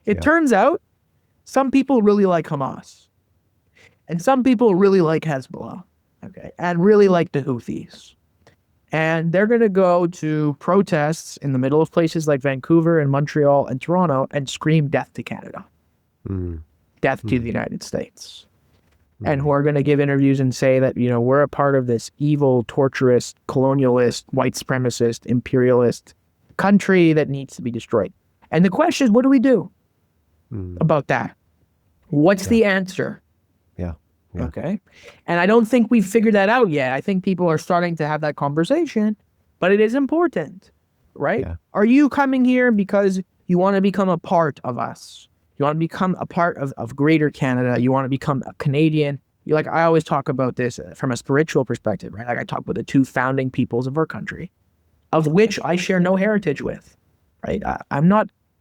It turns out some people really like Hamas, and some people really like Hezbollah, okay, and really like the Houthis. And they're going to go to protests in the middle of places like Vancouver and Montreal and Toronto and scream death to Canada, death to the United States. And who are going to give interviews and say that, we're a part of this evil, torturous, colonialist, white supremacist, imperialist country that needs to be destroyed. And the question is, what do we do about that? What's the answer? Yeah. Okay. And I don't think we've figured that out yet. I think people are starting to have that conversation, but it is important, right? Yeah. Are you coming here because you want to become a part of us? You want to become a part of greater Canada. You want to become a Canadian. I always talk about this from a spiritual perspective, right? I talk about the two founding peoples of our country, of which I share no heritage with, right?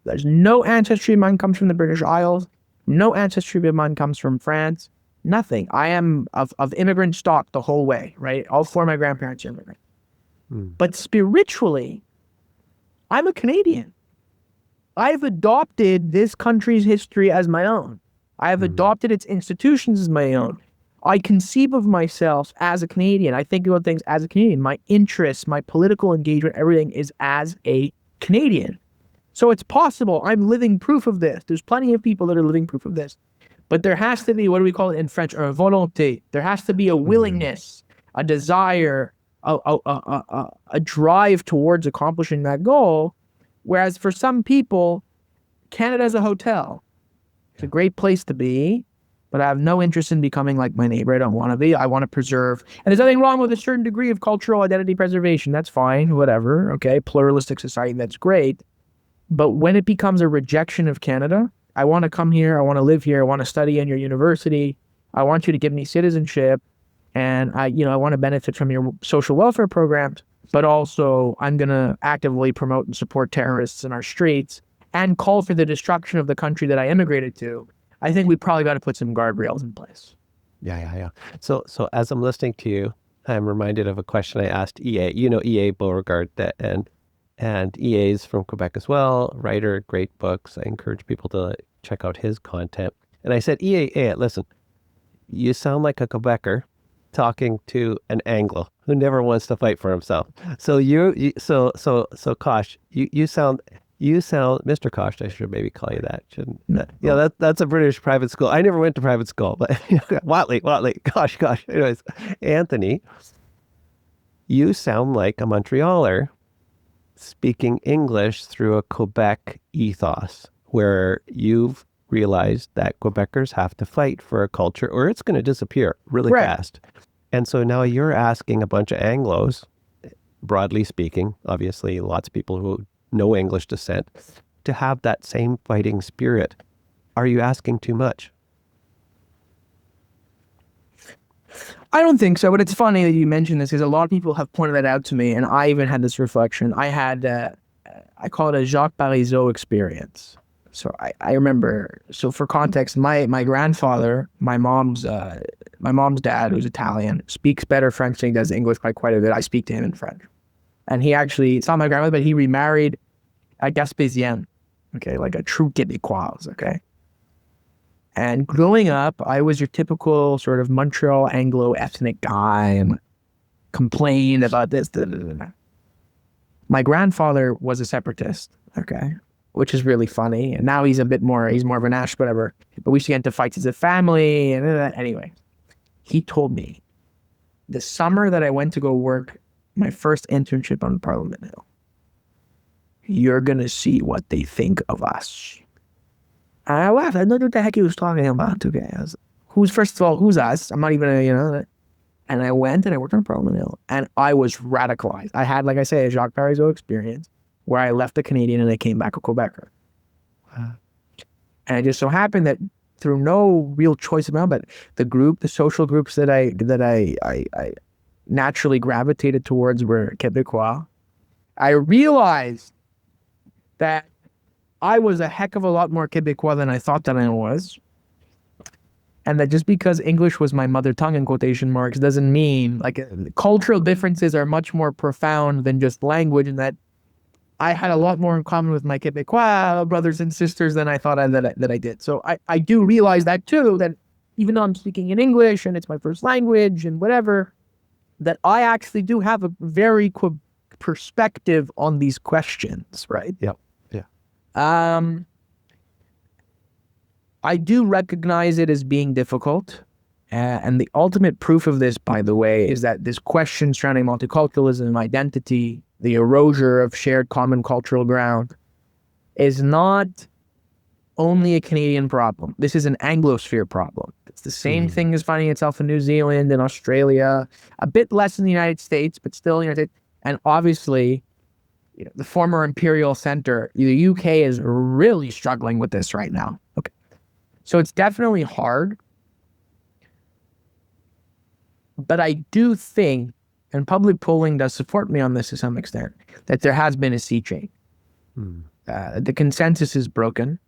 There's no ancestry of mine comes from the British Isles. No ancestry of mine comes from France. Nothing. I am of immigrant stock the whole way, right? All four of my grandparents are immigrant. But spiritually, I'm a Canadian. I've adopted this country's history as my own. I have adopted its institutions as my own. I conceive of myself as a Canadian. I think about things as a Canadian. My interests, my political engagement, everything is as a Canadian. So it's possible. I'm living proof of this. There's plenty of people that are living proof of this. But there has to be, what do we call it in French, a volonté. There has to be a willingness, a desire, a drive towards accomplishing that goal. Whereas for some people, Canada's a hotel. It's a great place to be, but I have no interest in becoming like my neighbor. I don't want to be. I want to preserve. And there's nothing wrong with a certain degree of cultural identity preservation. That's fine, whatever. Okay, pluralistic society, that's great. But when it becomes a rejection of Canada, I want to come here, I want to live here, I want to study in your university, I want you to give me citizenship, and I want to benefit from your social welfare programs, but also I'm going to actively promote and support terrorists in our streets and call for the destruction of the country that I immigrated to. I think we probably got to put some guardrails in place. Yeah. So as I'm listening to you, I'm reminded of a question I asked EA. EA Beauregard, and EA's from Quebec as well, writer, great books. I encourage people to check out his content. And I said, EA, listen, you sound like a Quebecer talking to an Anglo who never wants to fight for himself. So Koch, you sound, Mr. Koch, I should maybe call you that, shouldn't? That's a British private school. I never went to private school, but Whatley, Koch. Anyways, Anthony, you sound like a Montrealer speaking English through a Quebec ethos, where you've realized that Quebecers have to fight for a culture or it's going to disappear really fast. And so now you're asking a bunch of Anglos, broadly speaking, obviously lots of people who know English descent, to have that same fighting spirit. Are you asking too much? I don't think so, but it's funny that you mentioned this because a lot of people have pointed that out to me, and I even had this reflection. I had, I call it a Jacques Parizeau experience. So I remember, so for context, my grandfather, my mom's dad, who's Italian, speaks better French than he does English by quite a bit. I speak to him in French. And he actually, it's not my grandmother, but he remarried a Gaspésienne, okay, like a true Québécoise, okay? And growing up, I was your typical sort of Montreal Anglo ethnic guy and complained about this. My grandfather was a separatist, okay, which is really funny. And now he's more of an Ash, whatever. But we used to get into fights as a family. And anyway, he told me the summer that I went to go work my first internship on Parliament Hill, you're going to see what they think of us. And I laughed. I didn't know what the heck he was talking about. Okay, I was, first of all, who's us? I'm not even, And I went and I worked on Parliament Hill, and I was radicalized. I had, like I say, a Jacques Parizeau experience where I left a Canadian and I came back a Quebecer. Wow. And it just so happened that through no real choice of my own, but the social groups that I naturally gravitated towards were Quebecois. I realized that I was a heck of a lot more Quebecois than I thought that I was. And that just because English was my mother tongue in quotation marks doesn't mean, like, cultural differences are much more profound than just language, and that I had a lot more in common with my Quebecois brothers and sisters than I thought that I did. So I do realize that too, that even though I'm speaking in English and it's my first language and whatever, that I actually do have a very perspective on these questions, right? Yeah. Yeah. I do recognize it as being difficult. And the ultimate proof of this, by the way, is that this question surrounding multiculturalism, identity, the erasure of shared common cultural ground is not only a Canadian problem. This is an Anglosphere problem. It's the same thing as finding itself in New Zealand and Australia, a bit less in the United States, but still, and obviously, the former imperial center, the UK, is really struggling with this right now. Okay. So it's definitely hard. But I do think, and public polling does support me on this to some extent, that there has been a sea change. The consensus is broken.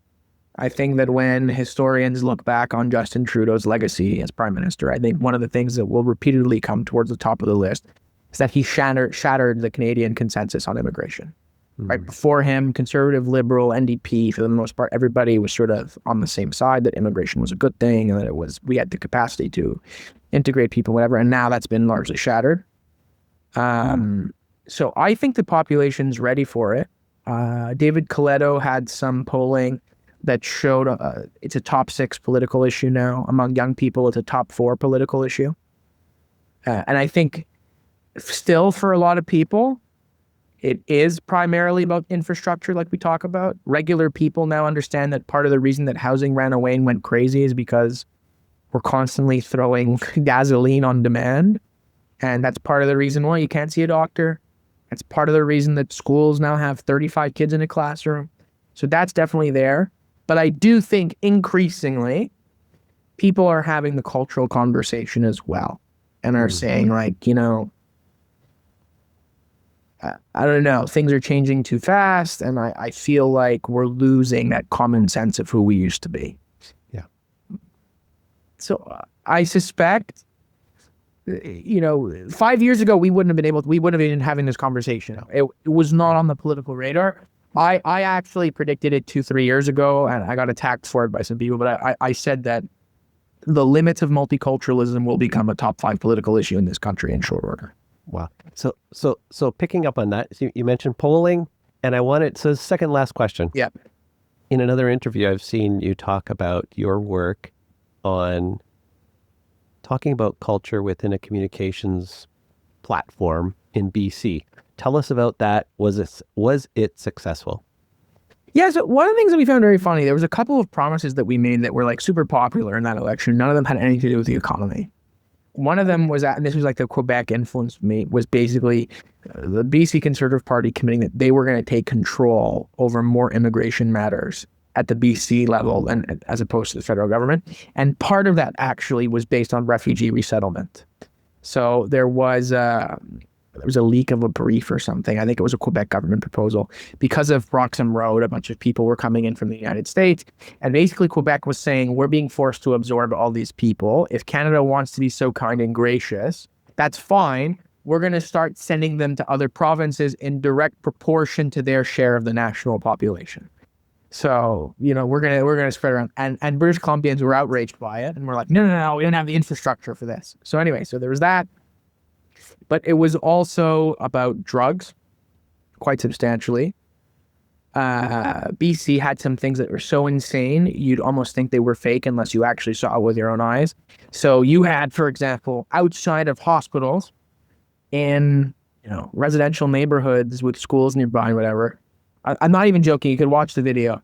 I think that when historians look back on Justin Trudeau's legacy as prime minister, I think one of the things that will repeatedly come towards the top of the list is that he shattered the Canadian consensus on immigration. Right before him, conservative, liberal, NDP, for the most part, everybody was sort of on the same side that immigration was a good thing and that we had the capacity to integrate people, whatever. And now that's been largely shattered. So I think the population's ready for it. David Coletto had some polling that showed it's a top 6 political issue now. Among young people, it's a top 4 political issue. And I think still for a lot of people, it is primarily about infrastructure, like we talk about. Regular people now understand that part of the reason that housing ran away and went crazy is because we're constantly throwing gasoline on demand. And that's part of the reason why you can't see a doctor. That's part of the reason that schools now have 35 kids in a classroom. So that's definitely there. But I do think increasingly people are having the cultural conversation as well and are saying, like, I don't know, things are changing too fast, and I feel like we're losing that common sense of who we used to be. Yeah. So I suspect, 5 years ago, we wouldn't have been having this conversation. It was not on the political radar. I actually predicted it 2-3 years ago, and I got attacked for it by some people, but I said that the limits of multiculturalism will become a top 5 political issue in this country in short order. Wow. So picking up on that, you mentioned polling, and so second last question. Yeah. In another interview, I've seen you talk about your work on talking about culture within a communications platform in BC. Tell us about that. Was it successful? Yeah, so one of the things that we found very funny, there was a couple of promises that we made that were like super popular in that election. None of them had anything to do with the economy. One of them was, and this was like the Quebec influence me, was basically the BC Conservative Party committing that they were going to take control over more immigration matters at the BC level and as opposed to the federal government. And part of that actually was based on refugee resettlement. So there was a leak of a brief or something. I think it was a Quebec government proposal. Because of Roxham Road, a bunch of people were coming in from the United States. And basically Quebec was saying, we're being forced to absorb all these people. If Canada wants to be so kind and gracious, that's fine. We're going to start sending them to other provinces in direct proportion to their share of the national population. So, we're gonna spread around. And British Columbians were outraged by it. And we're like, no, we don't have the infrastructure for this. So anyway, so there was that. But it was also about drugs, quite substantially. BC had some things that were so insane, you'd almost think they were fake unless you actually saw it with your own eyes. So you had, for example, outside of hospitals, in residential neighborhoods with schools nearby and whatever. I'm not even joking. You could watch the video.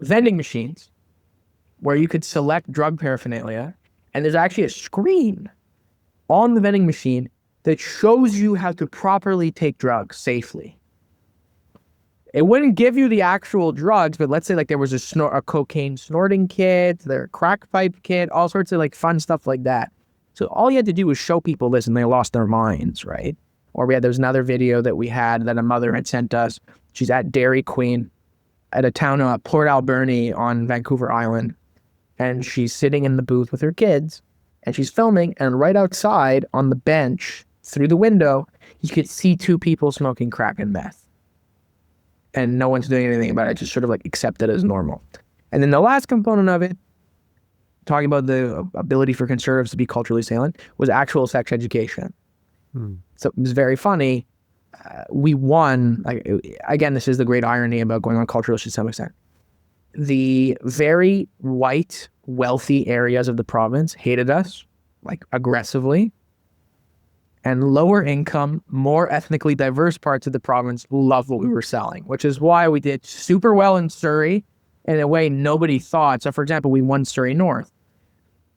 Vending machines where you could select drug paraphernalia, and there's actually a screen on the vending machine that shows you how to properly take drugs safely. It wouldn't give you the actual drugs, but let's say like there was a cocaine snorting kit, there a crack pipe kit, all sorts of like fun stuff like that. So all you had to do was show people this and they lost their minds, right? Or there was another video that we had that a mother had sent us. She's at Dairy Queen at a town, Port Alberni on Vancouver Island. And she's sitting in the booth with her kids and she's filming, and right outside on the bench through the window, you could see two people smoking crack and meth. And no one's doing anything about it, just sort of like accept it as normal. And then the last component of it, talking about the ability for conservatives to be culturally salient, was actual sex education. So it was very funny. We won. Again, this is the great irony about going on cultural to some extent. The very white, wealthy areas of the province hated us, like aggressively. And lower income, more ethnically diverse parts of the province loved what we were selling, which is why we did super well in Surrey in a way nobody thought. So, for example, we won Surrey North.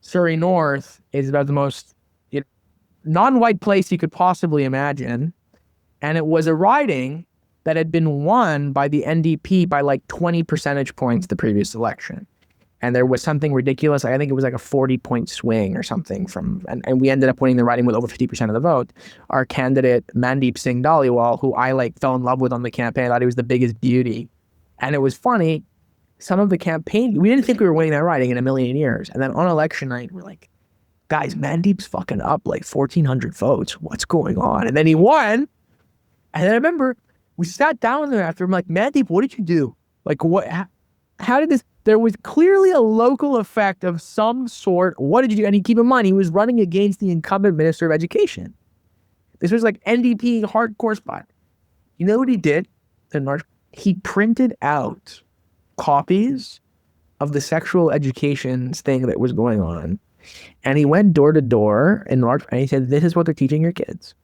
Surrey North is about the most non-white place you could possibly imagine. And it was a riding that had been won by the NDP by like 20 percentage points the previous election. And there was something ridiculous. I think it was like a 40-point swing or something and we ended up winning the riding with over 50% of the vote. Our candidate, Mandeep Singh Dhaliwal, who I fell in love with on the campaign, I thought he was the biggest beauty. And it was funny. Some of the campaign, we didn't think we were winning that riding in a million years. And then on election night, we're like, guys, Mandeep's fucking up like 1,400 votes. What's going on? And then he won. And then I remember we sat down there after. I'm like, Mandeep, what did you do? Like, what? How did this? There was clearly a local effect of some sort. What did you do? And keep in mind, he was running against the incumbent Minister of Education. This was like NDP hardcore spot. You know what he did? He printed out copies of the sexual education thing that was going on. And he went door to door and he said, this is what they're teaching your kids.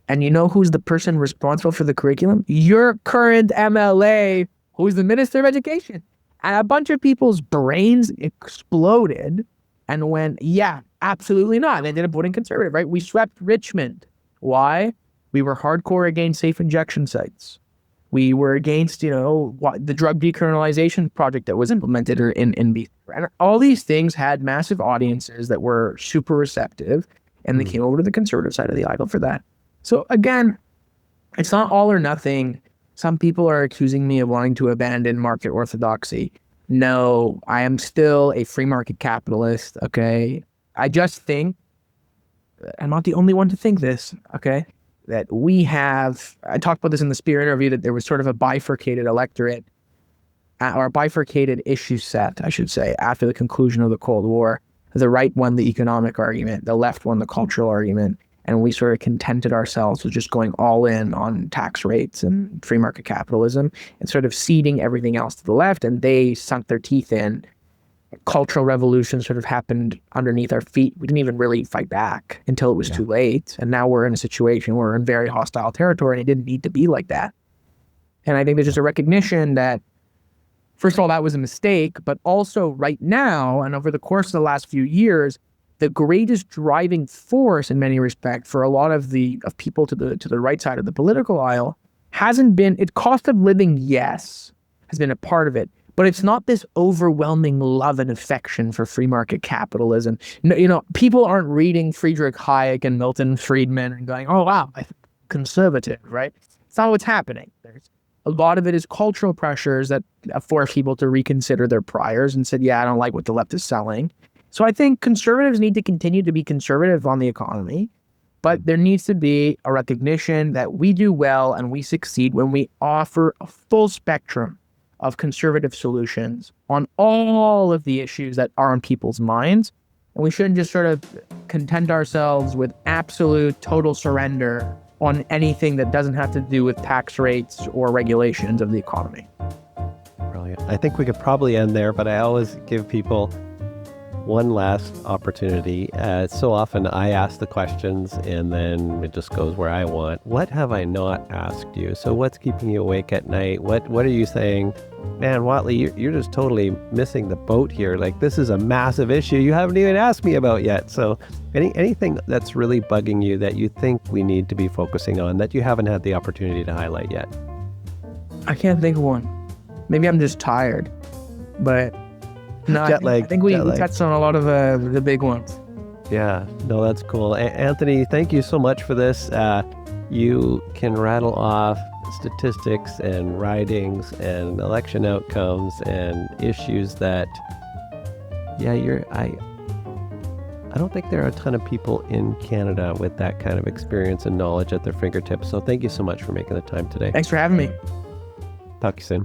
And you know who's the person responsible for the curriculum? Your current MLA, who's the Minister of Education. And a bunch of people's brains exploded and went, yeah, absolutely not. And they ended up voting Conservative, right? We swept Richmond. Why? We were hardcore against safe injection sites. We were against, the drug decriminalization project that was implemented in BC. And all these things had massive audiences that were super receptive, and they came over to the Conservative side of the aisle for that. So again, it's not all or nothing. Some people are accusing me of wanting to abandon market orthodoxy. No, I am still a free market capitalist, okay? I just think, I'm not the only one to think this, okay? That I talked about this in the Speer interview, that there was sort of a bifurcated electorate, or a bifurcated issue set, I should say, after the conclusion of the Cold War. The right won the economic argument, the left won the cultural argument, and we sort of contented ourselves with just going all in on tax rates and free market capitalism and sort of ceding everything else to the left, and they sunk their teeth in. Cultural revolution sort of happened underneath our feet. We didn't even really fight back until it was too late. And now we're in a situation where we're in very hostile territory, and it didn't need to be like that. And I think there's just a recognition that, first of all, that was a mistake, but also right now, and over the course of the last few years, the greatest driving force in many respects for a lot of people to the right side of the political aisle hasn't been, cost of living, yes, has been a part of it, but it's not this overwhelming love and affection for free market capitalism. No, people aren't reading Friedrich Hayek and Milton Friedman and going, oh, wow, I'm conservative, right? It's not what's happening. A lot of it is cultural pressures that force people to reconsider their priors and said, yeah, I don't like what the left is selling. So I think conservatives need to continue to be conservative on the economy, but there needs to be a recognition that we do well and we succeed when we offer a full spectrum of conservative solutions on all of the issues that are on people's minds. And we shouldn't just sort of content ourselves with absolute total surrender on anything that doesn't have to do with tax rates or regulations of the economy. Brilliant. I think we could probably end there, but I always give people one last opportunity. So often I ask the questions and then it just goes where I want. What have I not asked you? So what's keeping you awake at night? What are you saying? Man, Whatley, you're just totally missing the boat here. Like, this is a massive issue you haven't even asked me about yet. So anything that's really bugging you that you think we need to be focusing on that you haven't had the opportunity to highlight yet? I can't think of one. Maybe I'm just tired. But no, Jet lag, I think we jet lag. touched on a lot of the big ones. Yeah, no, that's cool. Anthony, thank you so much for this. You can rattle off statistics and ridings and election outcomes and issues that, I don't think there are a ton of people in Canada with that kind of experience and knowledge at their fingertips. So thank you so much for making the time today. Thanks for having me. Talk to you soon.